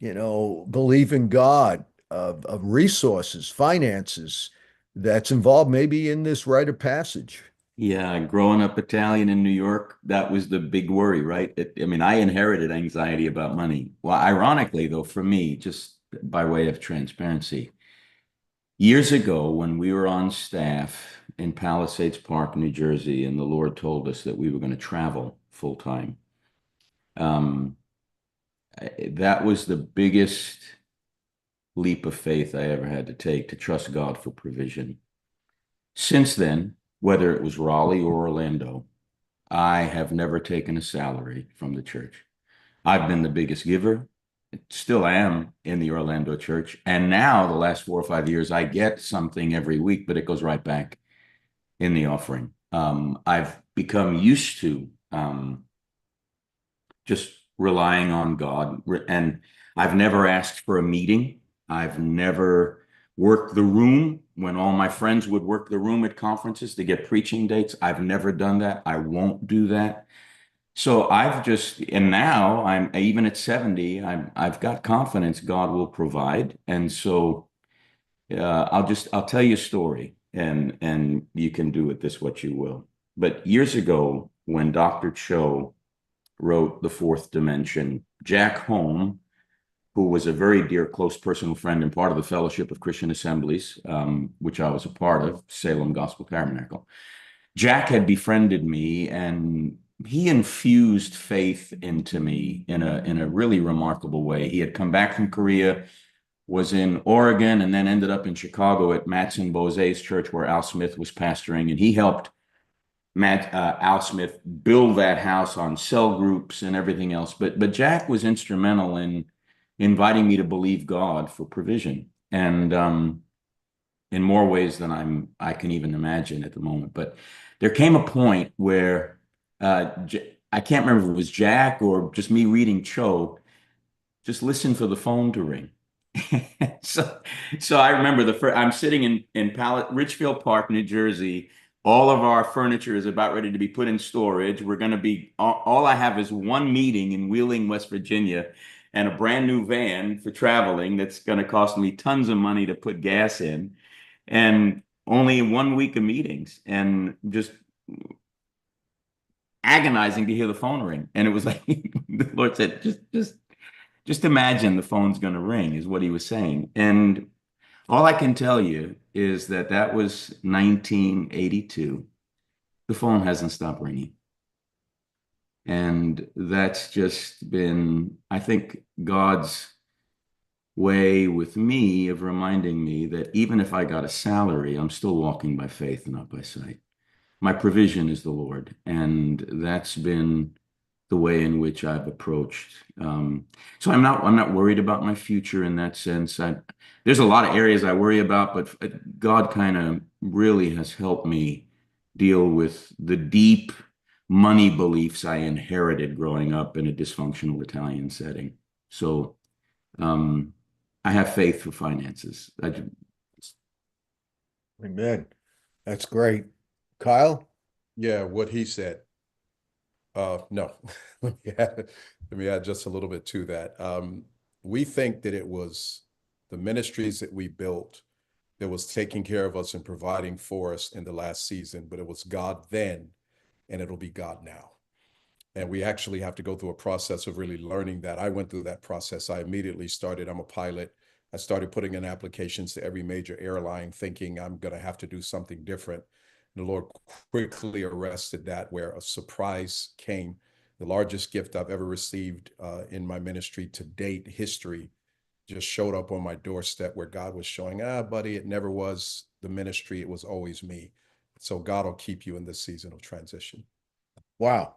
belief in God of resources, finances that's involved maybe in this rite of passage? Yeah, growing up Italian in New York, that was the big worry, right? I mean, I inherited anxiety about money. Well, ironically, though, for me, just by way of transparency, years ago when we were on staff in Palisades Park, New Jersey, and the Lord told us that we were going to travel full time, um, that was the biggest leap of faith I ever had to take to trust God for provision. Since then, whether it was Raleigh or Orlando, I have never taken a salary from the church. I've been the biggest giver, still am in the Orlando church. And now, the last 4 or 5 years, I get something every week, but it goes right back in the offering. I've become used to just relying on God. And I've never asked for a meeting. I've never worked the room when all my friends would work the room at conferences to get preaching dates. I've never done that. I won't do that. So and now I'm even at 70, I've got confidence God will provide. And so I'll tell you a story and you can do with this what you will. But years ago, when Dr. Cho wrote The Fourth Dimension, Jack Home, who was a very dear, close personal friend and part of the Fellowship of Christian Assemblies, which I was a part of, Salem Gospel Tabernacle. Jack had befriended me and he infused faith into me in a really remarkable way. He had come back from Korea, was in Oregon, and then ended up in Chicago at Matson Bose's church where Al Smith was pastoring, and he helped Al Smith build that house on cell groups and everything else. But Jack was instrumental in inviting me to believe God for provision, and in more ways than I can even imagine at the moment. But there came a point where I can't remember if it was Jack or just me reading Cho, just listen for the phone to ring. So I remember I'm sitting in Richfield Park, New Jersey. All of our furniture is about ready to be put in storage. We're going to be, all I have is one meeting in Wheeling, West Virginia, and a brand new van for traveling that's going to cost me tons of money to put gas in, and only 1 week of meetings, and just agonizing to hear the phone ring. And it was like the Lord said, just imagine the phone's going to ring, is what he was saying. And all I can tell you is that was 1982. The phone hasn't stopped ringing. And that's just been, I think, God's way with me of reminding me that even if I got a salary, I'm still walking by faith, not by sight. My provision is the Lord. And that's been the way in which I've approached. So I'm not worried about my future in that sense. There's a lot of areas I worry about, but God kind of really has helped me deal with the deep money beliefs I inherited growing up in a dysfunctional Italian setting. So I have faith for finances. Amen. That's great. Kyle? Yeah, what he said. No, let me add just a little bit to that. We think that it was the ministries that we built that was taking care of us and providing for us in the last season, but it was God then, and it'll be God now. And we actually have to go through a process of really learning that. I went through that process. I immediately started, I'm a pilot. I started putting in applications to every major airline thinking I'm going to have to do something different. The Lord quickly arrested that, where a surprise came. The largest gift I've ever received in my ministry to date, history, just showed up on my doorstep, where God was showing, buddy, it never was the ministry. It was always me. So God will keep you in this season of transition. Wow.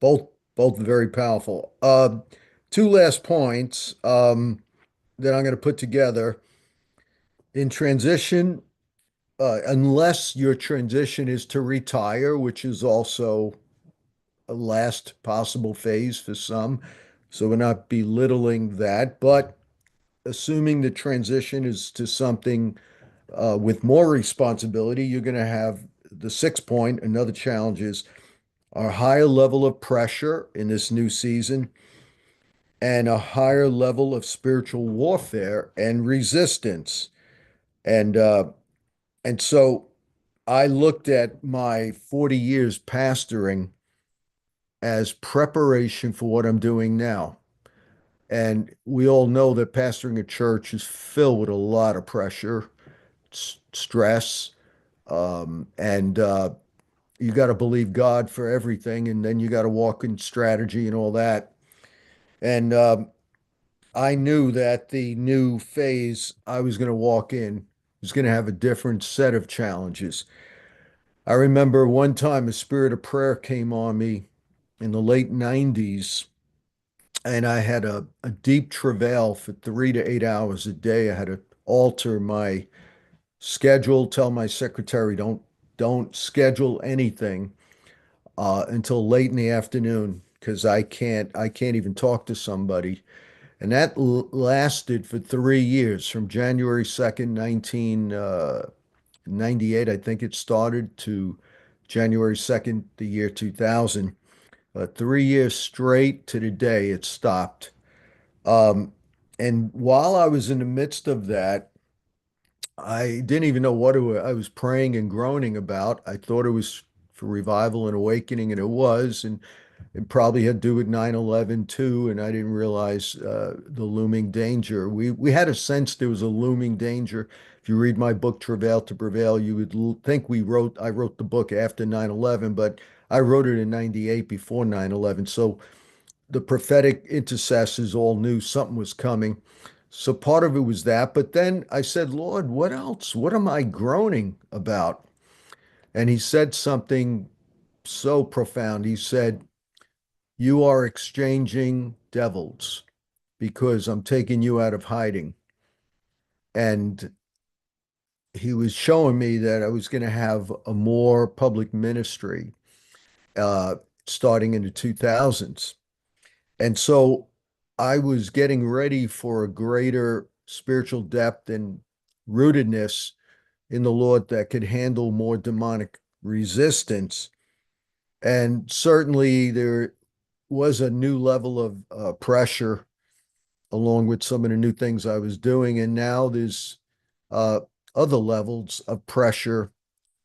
Both very powerful. Two last points that I'm going to put together. In transition, unless your transition is to retire, which is also a last possible phase for some. So we're not belittling that. But assuming the transition is to something with more responsibility, you're going to have the 6 point. Another challenge is a higher level of pressure in this new season and a higher level of spiritual warfare and resistance. And uh, and so I looked at my 40 years pastoring as preparation for what I'm doing now. And we all know that pastoring a church is filled with a lot of pressure, stress, and you got to believe God for everything, and then you got to walk in strategy and all that. And I knew that the new phase I was going to walk in was going to have a different set of challenges. I remember one time a spirit of prayer came on me in the late 90s, and I had a deep travail for 3 to 8 hours a day. I had to alter my schedule, tell my secretary, don't schedule anything until late in the afternoon because I can't even talk to somebody. And that lasted for 3 years, from January 2nd, 1998, I think it started, to January 2nd, the year 2000. 3 years straight to the day it stopped. Um, and while I was in the midst of that, I didn't even know I was praying and groaning about. I thought it was for revival and awakening, and it was. And it probably had to do with 9/11 too, and I didn't realize the looming danger. We had a sense there was a looming danger. If you read my book, Travail to Prevail, you would think I wrote the book after 9/11, but I wrote it in 98 before 9/11. So the prophetic intercessors all knew something was coming. So part of it was that. But then I said, Lord, what else? What am I groaning about? And he said something so profound. He said, you are exchanging devils because I'm taking you out of hiding. And he was showing me that I was going to have a more public ministry uh, starting in the 2000s. And so I was getting ready for a greater spiritual depth and rootedness in the Lord that could handle more demonic resistance. And certainly there was a new level of pressure along with some of the new things I was doing. And now there's uh, other levels of pressure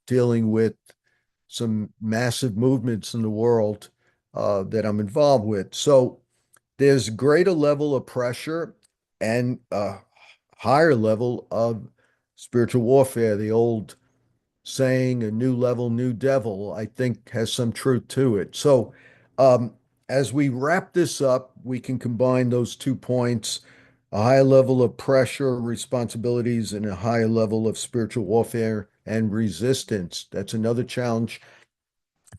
dealing with some massive movements in the world that I'm involved with. So there's greater level of pressure and a higher level of spiritual warfare. The old saying, a new level, new devil, I think has some truth to it. So, um, as we wrap this up, we can combine those 2 points: a higher level of pressure, responsibilities, and a higher level of spiritual warfare and resistance. That's another challenge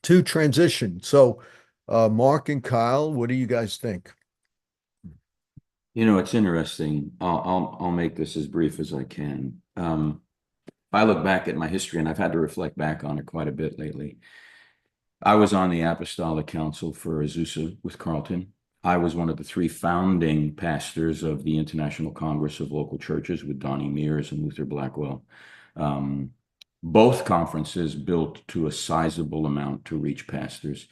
to transition. So, Mark and Kyle, what do you guys think? You know, it's interesting. I'll make this as brief as I can. If I look back at my history, and I've had to reflect back on it quite a bit lately, I was on the Apostolic Council for Azusa with Carlton. I was one of the 3 founding pastors of the International Congress of Local Churches with Donnie Mears and Luther Blackwell. Both conferences built to a sizable amount to reach pastors.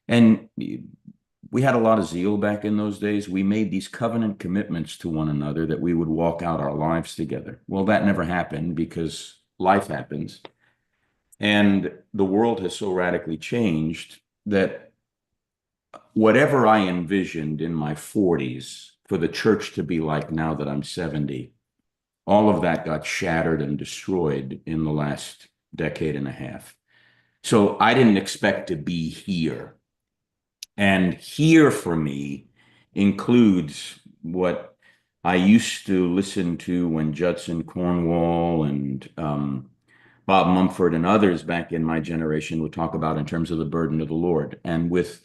And we had a lot of zeal back in those days. We made these covenant commitments to one another that we would walk out our lives together. Well, that never happened because life happens. And the world has so radically changed that whatever I envisioned in my 40s for the church to be like now that I'm 70, all of that got shattered and destroyed in the last decade and a half. So I didn't expect to be here. And here for me includes what I used to listen to when Judson Cornwall and Bob Mumford and others back in my generation would talk about in terms of the burden of the Lord. And with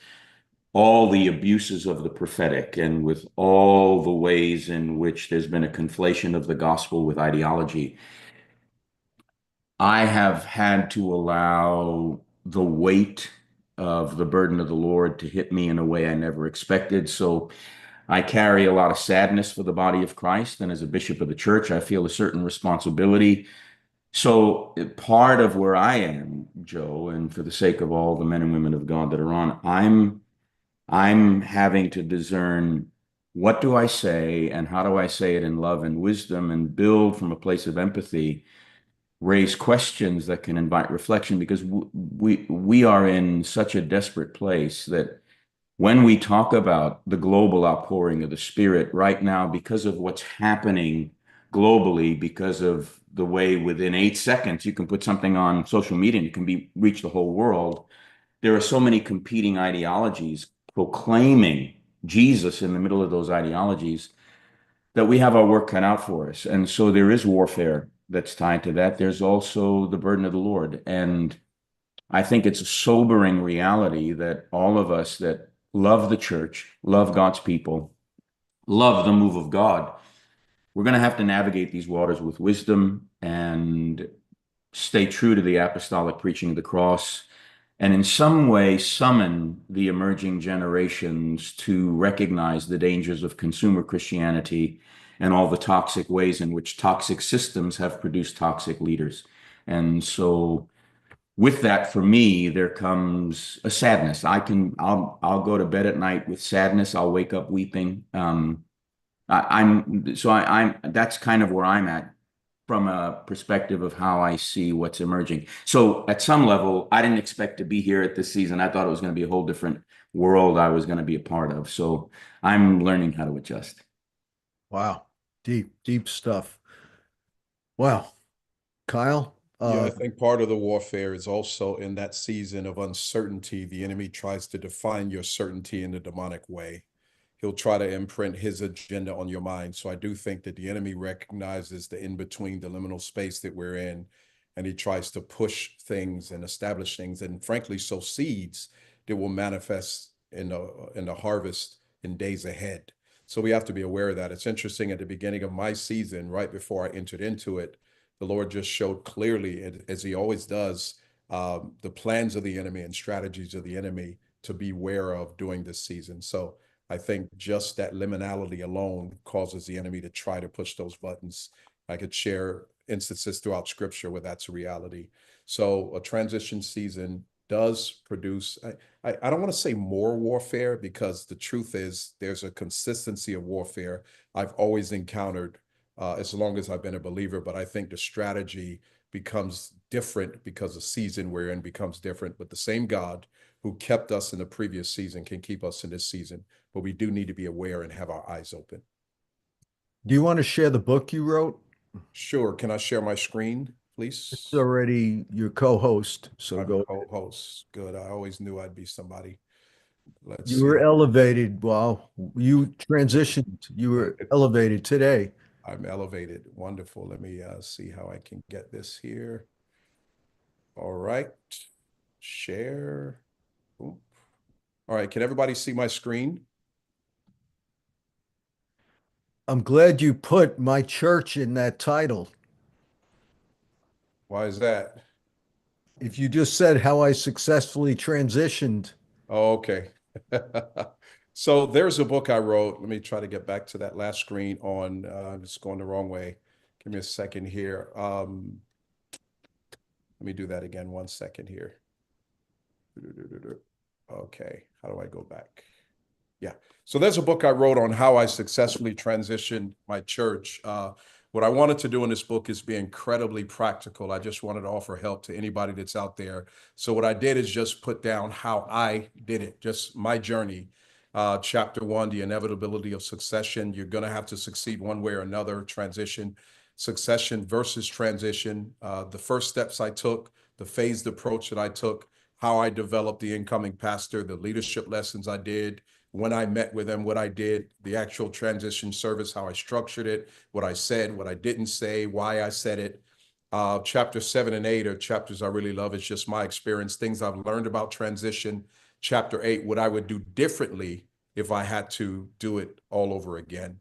all the abuses of the prophetic and with all the ways in which there's been a conflation of the gospel with ideology, I have had to allow the weight of the burden of the Lord to hit me in a way I never expected. So I carry a lot of sadness for the body of Christ, and as a bishop of the church, I feel a certain responsibility. So part of where I am, Joe, and for the sake of all the men and women of God that are on, I'm having to discern what do I say and how do I say it in love and wisdom and build from a place of empathy, raise questions that can invite reflection, because we are in such a desperate place that when we talk about the global outpouring of the Spirit right now, because of what's happening globally, because of the way within 8 seconds you can put something on social media and it can reach the whole world, there are so many competing ideologies proclaiming Jesus in the middle of those ideologies that we have our work cut out for us. And so there is warfare that's tied to that. There's also the burden of the Lord. And I think it's a sobering reality that all of us that love the church, love God's people, love the move of God, we're going to have to navigate these waters with wisdom and stay true to the apostolic preaching of the cross, and in some way summon the emerging generations to recognize the dangers of consumer Christianity and all the toxic ways in which toxic systems have produced toxic leaders. And so with that, for me, there comes a sadness. I'll go to bed at night with sadness. I'll wake up weeping. That's kind of where I'm at from a perspective of how I see what's emerging. So at some level, I didn't expect to be here at this season. I thought it was going to be a whole different world I was going to be a part of. So I'm learning how to adjust. Wow. Deep, deep stuff. Wow. Kyle? Yeah, I think part of the warfare is also in that season of uncertainty. The enemy tries to define your certainty in a demonic way. He'll try to imprint his agenda on your mind. So I do think that the enemy recognizes the in-between, the liminal space that we're in, and he tries to push things and establish things, and frankly, sow seeds that will manifest in the harvest in days ahead. So we have to be aware of that. It's interesting, at the beginning of my season, right before I entered into it, the Lord just showed clearly, as he always does, the plans of the enemy and strategies of the enemy to beware of during this season. So I think just that liminality alone causes the enemy to try to push those buttons. I could share instances throughout scripture where that's a reality. So a transition season does produce, I don't want to say more warfare, because the truth is there's a consistency of warfare I've always encountered as long as I've been a believer. But I think the strategy becomes different because the season we're in becomes different. But the same God who kept us in the previous season can keep us in this season. But we do need to be aware and have our eyes open. Do you want to share the book you wrote? Sure. Can I share my screen, please? It's already your co-host, so I'm go. co-host. Good. I always knew I'd be somebody. Let's You see. were elevated. Wow. You transitioned. You were elevated today. I'm elevated. Wonderful. Let me see how I can get this here. All right. Share. Oop. All right. Can everybody see my screen? I'm glad you put my church in that title. Why is that? If you just said how I successfully transitioned, Oh, okay. So there's a book I wrote. Let me try to get back to that last screen on, it's going the wrong way. Give me a second here. Let me do that again. 1 second here. Okay. How do I go back? Yeah. So there's a book I wrote on how I successfully transitioned my church. What I wanted to do in this book is be incredibly practical. I just wanted to offer help to anybody that's out there. So what I did is just put down how I did it, just my journey. Chapter 1, the inevitability of succession. You're going to have to succeed one way or another. Transition, succession versus transition. The first steps I took, the phased approach that I took, how I developed the incoming pastor, the leadership lessons I did, when I met with them, what I did, the actual transition service, how I structured it, what I said, what I didn't say, why I said it. Chapter 7 and 8 are chapters I really love. It's just my experience, things I've learned about transition. Chapter 8, what I would do differently if I had to do it all over again.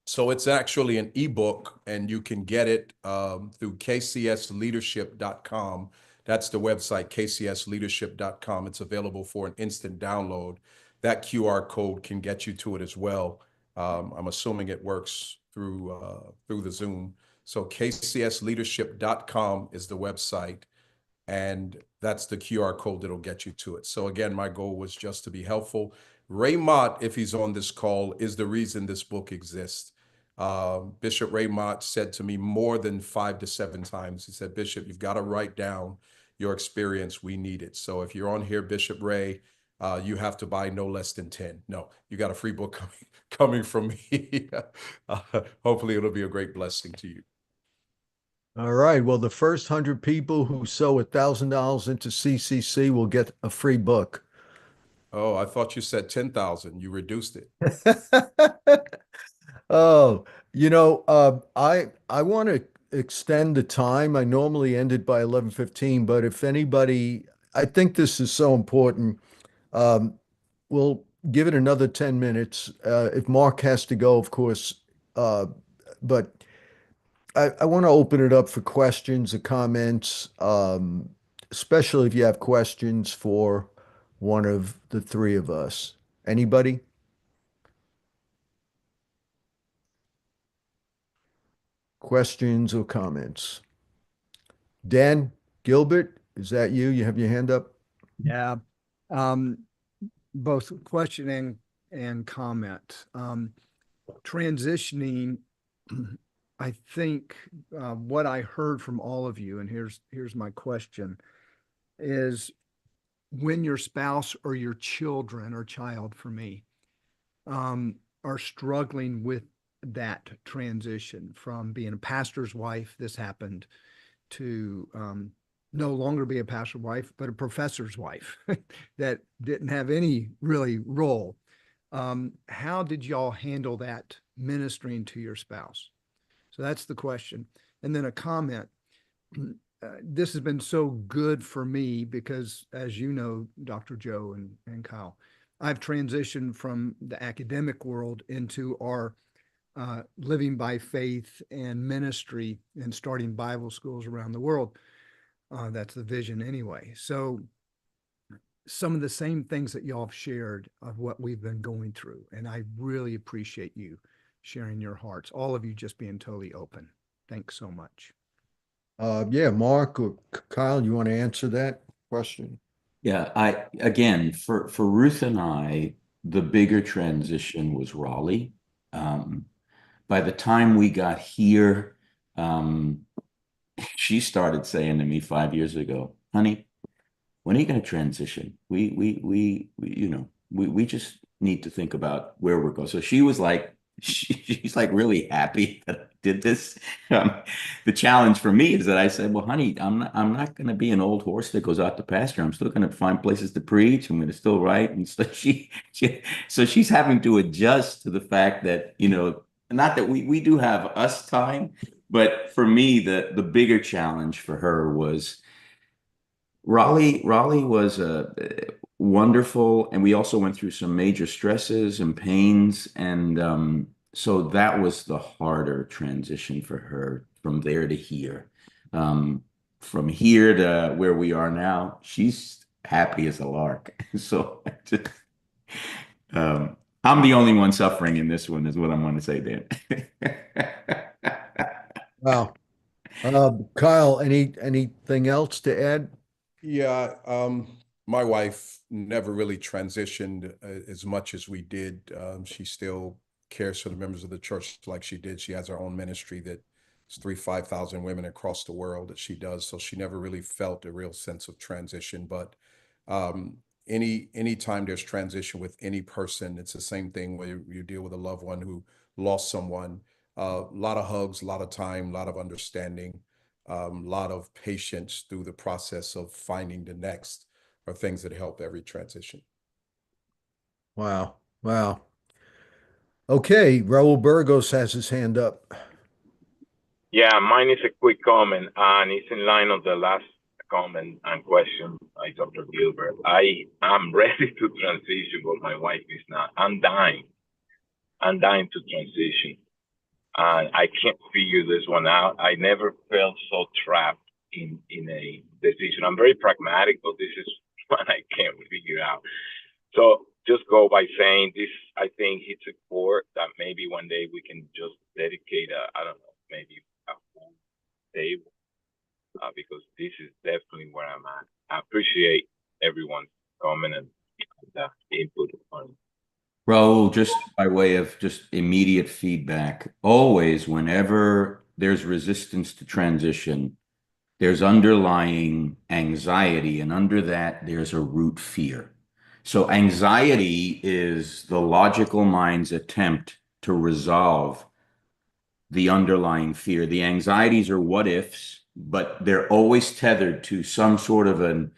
So it's actually an ebook, and you can get it through kcsleadership.com. That's the website, kcsleadership.com. It's available for an instant download. that QR code can get you to it as well. I'm assuming it works through the Zoom. So kcsleadership.com is the website, and that's the QR code that'll get you to it. So again, my goal was just to be helpful. Ray Mott, if he's on this call, is the reason this book exists. Bishop Ray Mott said to me more than 5 to 7 times, he said, Bishop, you've got to write down your experience. We need it. So if you're on here, Bishop Ray, you have to buy no less than 10. No, you got a free book coming from me. Hopefully it'll be a great blessing to you. All right. Well, the first 100 people who sow $1,000 into CCC will get a free book. Oh, I thought you said 10,000. You reduced it. Oh, I want to extend the time. I normally end it by 11:15, but if anybody, I think this is so important. We'll give it another 10 minutes. If Mark has to go, of course, but I want to open it up for questions or comments, especially if you have questions for one of the three of us. Anybody? Questions or comments? Dan Gilbert, is that you? You have your hand up? Yeah, both question and comment. Transitioning, I think what I heard from all of you, and here's my question, is when your spouse or your children or child, for me, are struggling with that transition from being a pastor's wife, this happened, to no longer be a pastor's wife, but a professor's wife that didn't have any really role. How did y'all handle that ministering to your spouse? So that's the question. And then a comment. This has been so good for me because, as you know, Dr. Joe and Kyle, I've transitioned from the academic world into our living by faith and ministry and starting Bible schools around the world. That's the vision anyway. So some of the same things that y'all have shared of what we've been going through. And I really appreciate you sharing your hearts, all of you just being totally open. Thanks so much. Yeah, Mark or Kyle, you want to answer that question? Yeah, again, for Ruth and I, the bigger transition was Raleigh. By the time we got here, she started saying to me 5 years ago, honey, when are you going to transition? We just need to think about where we're going. So she was like, she's like really happy that I did this. The challenge for me is that I said, well, honey, I'm not going to be an old horse that goes out to pasture. I'm still going to find places to preach. I'm going to still write. And so so she's having to adjust to the fact that, not that we do have us time, but for me, the bigger challenge for her was Raleigh was wonderful, and we also went through some major stresses and pains, and so that was the harder transition for her from there to here. From here to where we are now, she's happy as a lark. So I'm the only one suffering in this one, is what I'm going to say, Dan. Wow. Kyle, anything else to add? Yeah, my wife never really transitioned as much as we did. She still cares for the members of the church like she did. She has her own ministry that's 5,000 women across the world that she does. So she never really felt a real sense of transition. But anytime there's transition with any person, it's the same thing where you deal with a loved one who lost someone. A lot of hugs, a lot of time, a lot of understanding. A lot of patience through the process of finding the next are things that help every transition. Wow. Wow. Okay, Raul Burgos has his hand up. Yeah, mine is a quick comment, and it's in line of the last comment and question by Dr. Gilbert. I am ready to transition, but my wife is not. I'm dying to transition. And I can't figure this one out. I never felt so trapped in a decision. I'm very pragmatic, but this is one I can't figure out. So just go by saying this. I think it's a sport that maybe one day we can just dedicate I don't know, maybe a whole day, because this is definitely where I'm at. I appreciate everyone's comment and input on it. Raul, just by way of just immediate feedback, always, whenever there's resistance to transition, there's underlying anxiety, and under that, there's a root fear. So anxiety is the logical mind's attempt to resolve the underlying fear. The anxieties are what ifs, but they're always tethered to some sort of an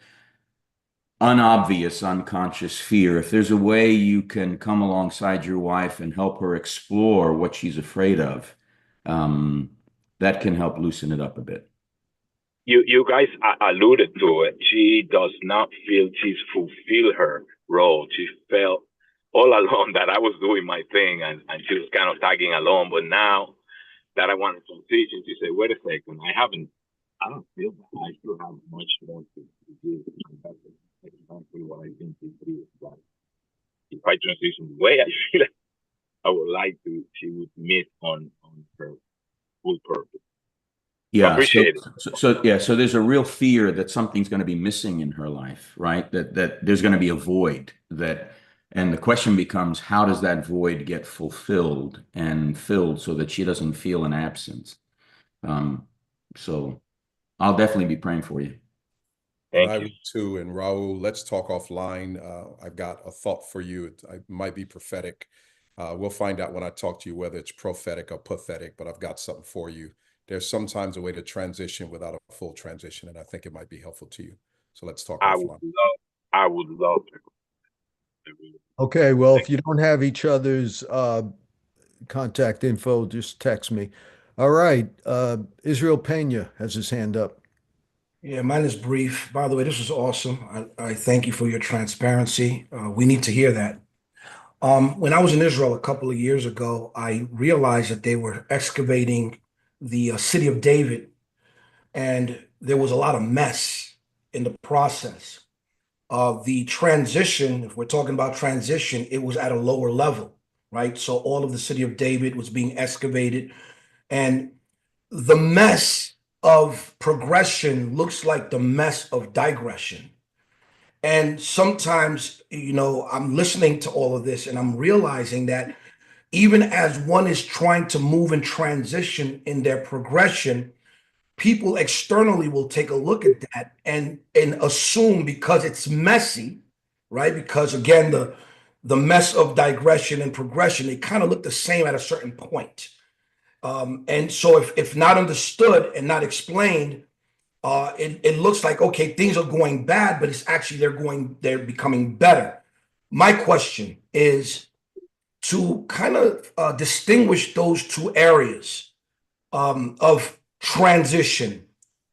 unobvious, unconscious fear. If there's a way you can come alongside your wife and help her explore what she's afraid of, that can help loosen it up a bit. You guys alluded to it. She does not feel she's fulfilled her role. She felt all along that I was doing my thing and she was kind of tagging along. But now that I want to transition, she said, wait a second, I don't feel that. I still have much more to do. That's exactly what I think it is. But if I transition the way I feel like I would like to, she would miss on her full purpose. Yeah. Appreciate it. So there's a real fear that something's going to be missing in her life, right? That there's going to be a void and the question becomes, how does that void get fulfilled and filled so that she doesn't feel an absence? So I'll definitely be praying for you. Thank I you. would too. And Raul, let's talk offline. I've got a thought for you. It might be prophetic. We'll find out when I talk to you whether it's prophetic or pathetic, but I've got something for you. There's sometimes a way to transition without a full transition, and I think it might be helpful to you. So let's talk offline. I would love to. Okay, well, if you don't have each other's contact info, just text me. All right, Israel Pena has his hand up. Yeah, mine is brief. By the way, this was awesome. I thank you for your transparency. We need to hear that. When I was in Israel a couple of years ago, I realized that they were excavating the city of David, and there was a lot of mess in the process. The transition, if we're talking about transition, it was at a lower level, right? So all of the city of David was being excavated, and the mess of progression looks like the mess of digression. And sometimes, I'm listening to all of this and I'm realizing that even as one is trying to move and transition in their progression, people externally will take a look at that and assume because it's messy, right? Because again, the mess of digression and progression, they kind of look the same at a certain point. And so if not understood and not explained, it looks like, okay, things are going bad, but it's actually they're becoming better. My question is to kind of distinguish those two areas of transition.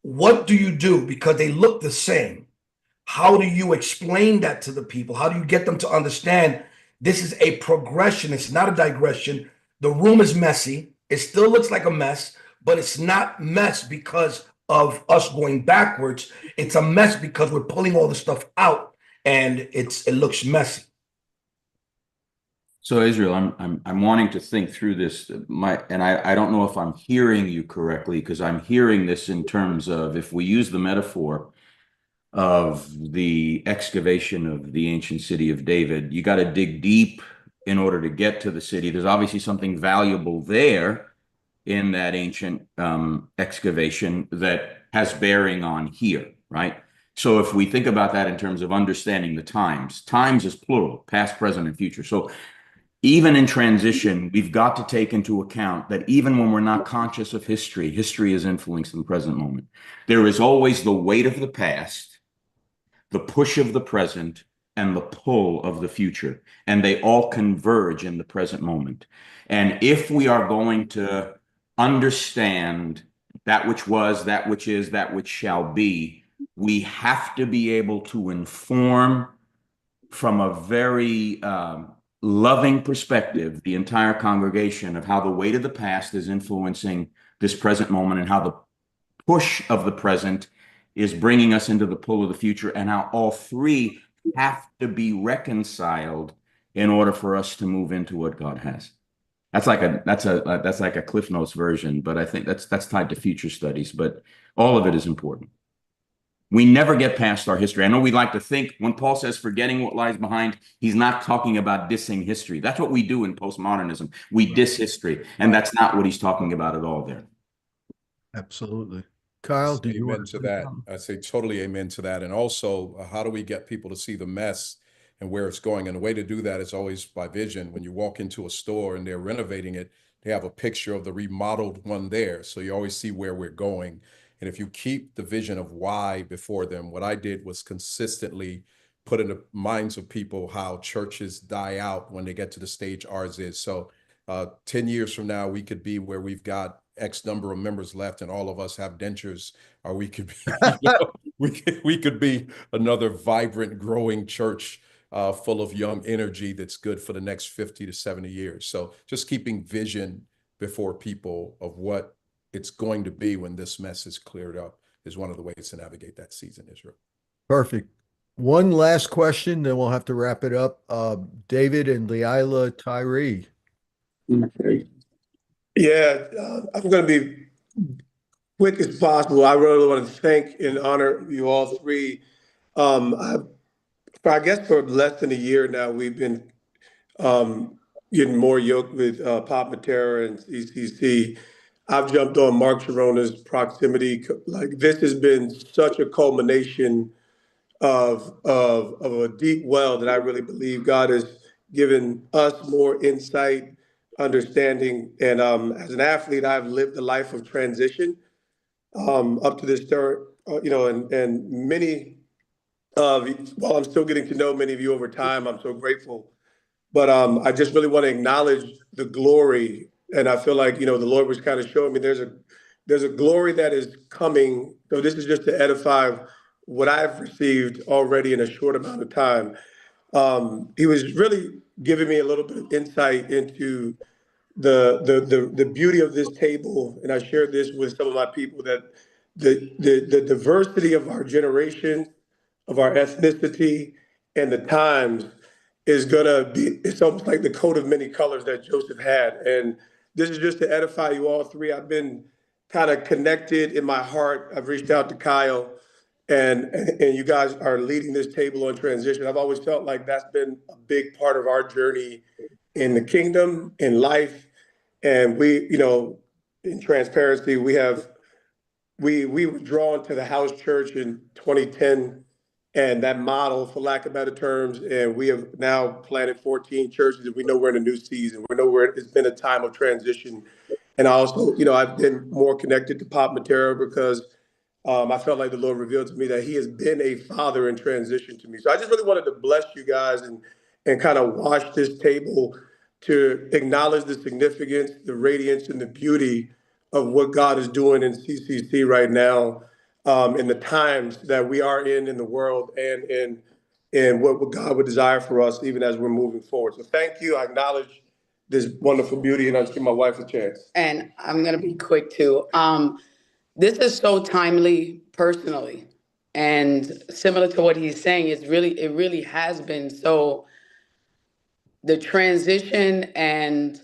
What do you do? Because they look the same. How do you explain that to the people? How do you get them to understand this is a progression? It's not a digression. The room is messy. It still looks like a mess, but it's not mess because of us going backwards. It's a mess because we're pulling all the stuff out and it looks messy. So Israel, I'm wanting to think through this. I don't know if I'm hearing you correctly, because I'm hearing this in terms of, if we use the metaphor of the excavation of the ancient city of David, you got to dig deep in order to get to the city. There's obviously something valuable there in that ancient excavation that has bearing on here, right? So if we think about that in terms of understanding the times is plural, past, present, and future. So even in transition, we've got to take into account that even when we're not conscious of history, history is influencing the present moment. There is always the weight of the past, the push of the present, and the pull of the future. And they all converge in the present moment. And if we are going to understand that which was, that which is, that which shall be, we have to be able to inform from a very loving perspective the entire congregation of how the weight of the past is influencing this present moment, and how the push of the present is bringing us into the pull of the future, and how all three have to be reconciled in order for us to move into what God has. That's like a Cliff Notes version, but I think that's tied to future studies, but all of it is important. We never get past our history. I know we like to think when Paul says forgetting what lies behind, he's not talking about dissing history. That's what we do in postmodernism. We diss history, and that's not what he's talking about at all there. Absolutely. Kyle, do you Amen want to say that. something? I say totally amen to that. And also, how do we get people to see the mess and where it's going? And the way to do that is always by vision. When you walk into a store and they're renovating it, they have a picture of the remodeled one there. So you always see where we're going. And if you keep the vision of why before them, what I did was consistently put in the minds of people how churches die out when they get to the stage ours is. So 10 years from now, we could be where we've got X number of members left and all of us have dentures, or we could be, we could be another vibrant, growing church full of young energy that's good for the next 50 to 70 years. So just keeping vision before people of what it's going to be when this mess is cleared up is one of the ways to navigate that season, Israel. Perfect. One last question, then we'll have to wrap it up. David and Leila Tyree. Yeah, I'm going to be quick as possible. I really want to thank and honor you all three. I guess for less than a year now, we've been getting more yoked with Pop Matera and CCC. I've jumped on Mark Chirona's proximity. Like, this has been such a culmination of a deep well that I really believe God has given us more insight, understanding. And as an athlete, I've lived a life of transition up to this third, and many while I'm still getting to know many of you over time, I'm so grateful. But I just really want to acknowledge the glory. And I feel like, the Lord was kind of showing me there's a glory that is coming. So this is just to edify what I've received already in a short amount of time. He was really giving me a little bit of insight into the beauty of this table. And I shared this with some of my people, that the diversity of our generation, of our ethnicity, and the times is gonna be, it's almost like the coat of many colors that Joseph had. And this is just to edify you all three. I've been kind of connected in my heart. I've reached out to Kyle, and you guys are leading this table on transition. I've always felt like that's been a big part of our journey in the kingdom, in life. And we, in transparency, we were drawn to the house church in 2010, and that model, for lack of better terms, and we have now planted 14 churches, and we know we're in a new season. We know it's been a time of transition. And I also, I've been more connected to Pop Matera because I felt like the Lord revealed to me that he has been a father in transition to me. So I just really wanted to bless you guys and kind of wash this table to acknowledge the significance, the radiance, and the beauty of what God is doing in CCC right now, in the times that we are in the world, and in what God would desire for us, even as we're moving forward. So thank you. I acknowledge this wonderful beauty, and I'll give my wife a chance. And I'm going to be quick too. This is so timely personally, and similar to what he's saying, it really has been. So the transition and,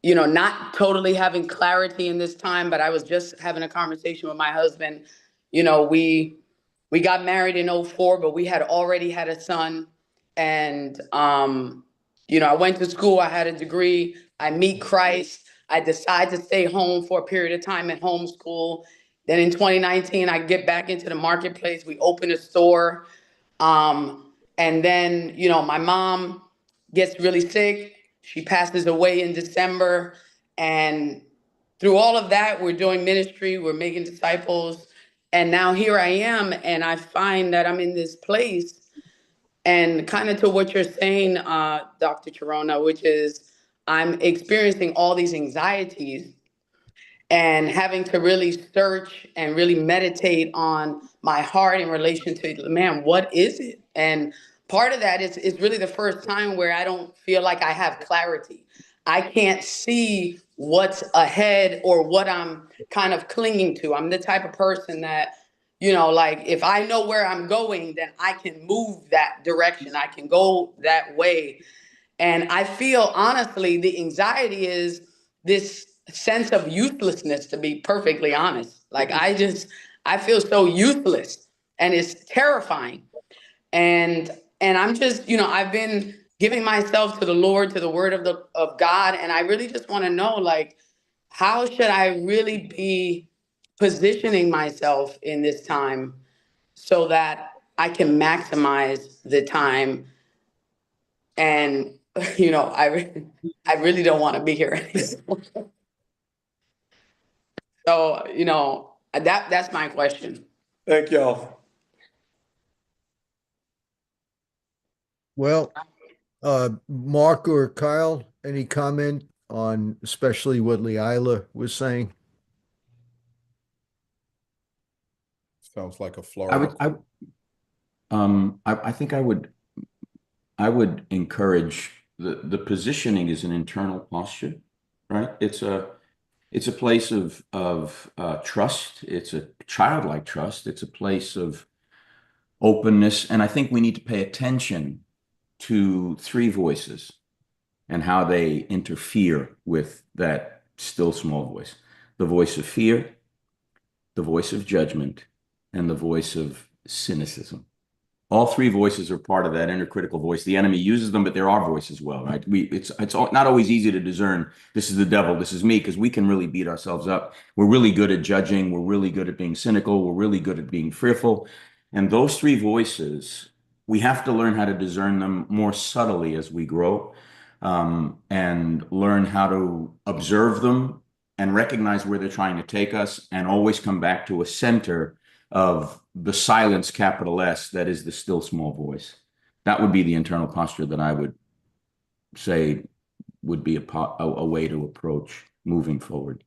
not totally having clarity in this time, but I was just having a conversation with my husband. We got married in 2004, but we had already had a son. And, I went to school, I had a degree, I meet Christ. I decide to stay home for a period of time at homeschool. Then in 2019, I get back into the marketplace. We open a store. And then, my mom gets really sick. She passes away in December. And through all of that, we're doing ministry, we're making disciples. And now here I am, and I find that I'm in this place. And kind of to what you're saying, Dr. Chirona, which is I'm experiencing all these anxieties and having to really search and really meditate on my heart in relation to, man, what is it? And part of that is really the first time where I don't feel like I have clarity. I can't see what's ahead or what I'm kind of clinging to. I'm the type of person that, like if I know where I'm going, then I can move that direction. I can go that way. And I feel honestly, the anxiety is this sense of uselessness, to be perfectly honest. Like I feel so useless and it's terrifying. And I'm just, I've been giving myself to the Lord, to the word of God. And I really just want to know, like, how should I really be positioning myself in this time so that I can maximize the time? And, I really don't want to be here anymore. So, that's my question. Thank y'all. Well, Mark or Kyle, any comment on especially what Leila was saying? Sounds like a I Florida. I think I would encourage the positioning is an internal posture, right? It's a place of trust. It's a childlike trust. It's a place of openness. And I think we need to pay attention to three voices and how they interfere with that still small voice. The voice of fear, the voice of judgment, and the voice of cynicism. All three voices are part of that inner critical voice. The enemy uses them, but they're our voice as well, right? It's not always easy to discern, this is the devil, this is me, because we can really beat ourselves up. We're really good at judging. We're really good at being cynical. We're really good at being fearful. And those three voices, we have to learn how to discern them more subtly as we grow, and learn how to observe them and recognize where they're trying to take us, and always come back to a center of the silence, capital S, that is the still small voice. That would be the internal posture that I would say would be a way to approach moving forward.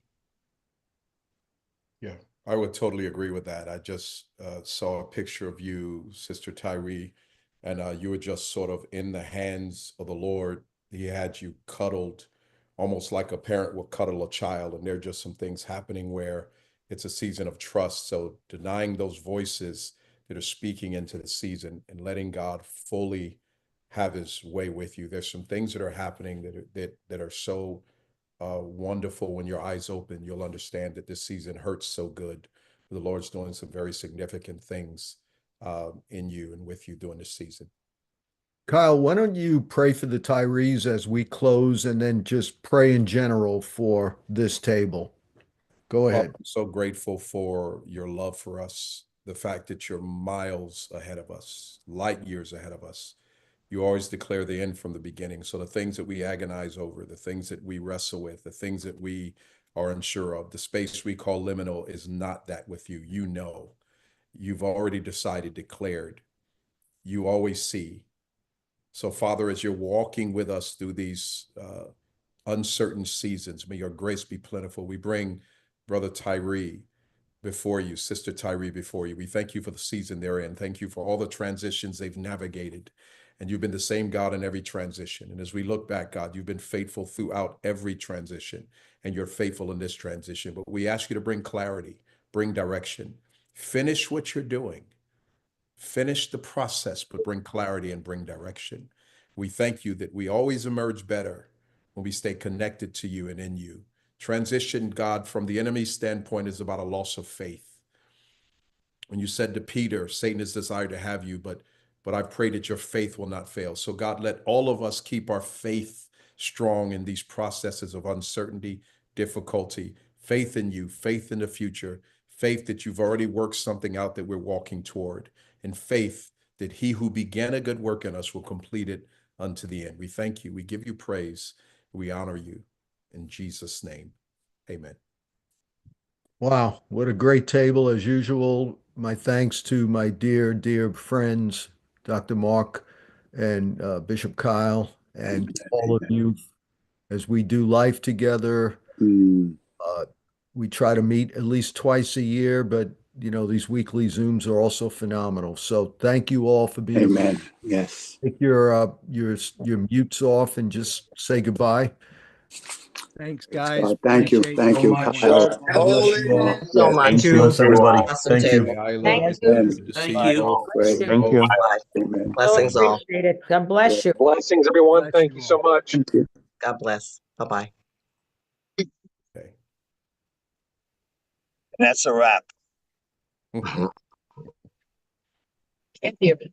Yeah, I would totally agree with that. I just saw a picture of you, Sister Tyree, and you were just sort of in the hands of the Lord. He had you cuddled, almost like a parent would cuddle a child. And there are just some things happening where it's a season of trust. So denying those voices that are speaking into the season and letting God fully have his way with you. There's some things that are happening that are so wonderful. When your eyes open, you'll understand that this season hurts so good. The Lord's doing some very significant things in you and with you during this season. Kyle, why don't you pray for the Tyrees as we close, and then just pray in general for this table? Go Well, ahead. I'm so grateful for your love for us, the fact that you're miles ahead of us, light years ahead of us. You always declare the end from the beginning. So the things that we agonize over, the things that we wrestle with, the things that we are unsure of, the space we call liminal is not that with you. You know, you've already decided, declared, you always see. So Father, as you're walking with us through these uncertain seasons, may your grace be plentiful. We bring Brother Tyree before you, Sister Tyree before you. We thank you for the season they're in. Thank you for all the transitions they've navigated. And you've been the same God in every transition. And as we look back, God, you've been faithful throughout every transition, and you're faithful in this transition. But we ask you to bring clarity, bring direction, finish what you're doing, finish the process, but bring clarity and bring direction. We thank you that we always emerge better when we stay connected to you and in you. Transition, God, from the enemy's standpoint is about a loss of faith. When you said to Peter, Satan has desired to have you, but I pray that your faith will not fail. So God, let all of us keep our faith strong in these processes of uncertainty, difficulty, faith in you, faith in the future, faith that you've already worked something out that we're walking toward, and faith that he who began a good work in us will complete it unto the end. We thank you. We give you praise. We honor you. In Jesus' name, amen. Wow, what a great table as usual. My thanks to my dear, dear friends, Dr. Mark and Bishop Kyle, and all of you as we do life together. We try to meet at least twice a year, but these weekly Zooms are also phenomenal. So thank you all for being. Amen. Yes. Take your mutes off and just say goodbye. Thanks, guys. Thank you. Appreciate Thank you. much. Kyle. God bless you all. Thank you so much. Thank you. Bless everybody. Awesome Thank you. table. Hey, Isla, Thank it's you. good to Thank see you. both. Great. Thank you. Bye. Amen. Blessings all. Appreciate it. God bless you. Blessings, everyone. Bless Thank you you so all. much. Thank you. God bless. Bye-bye. Okay. That's a wrap. Can't hear me.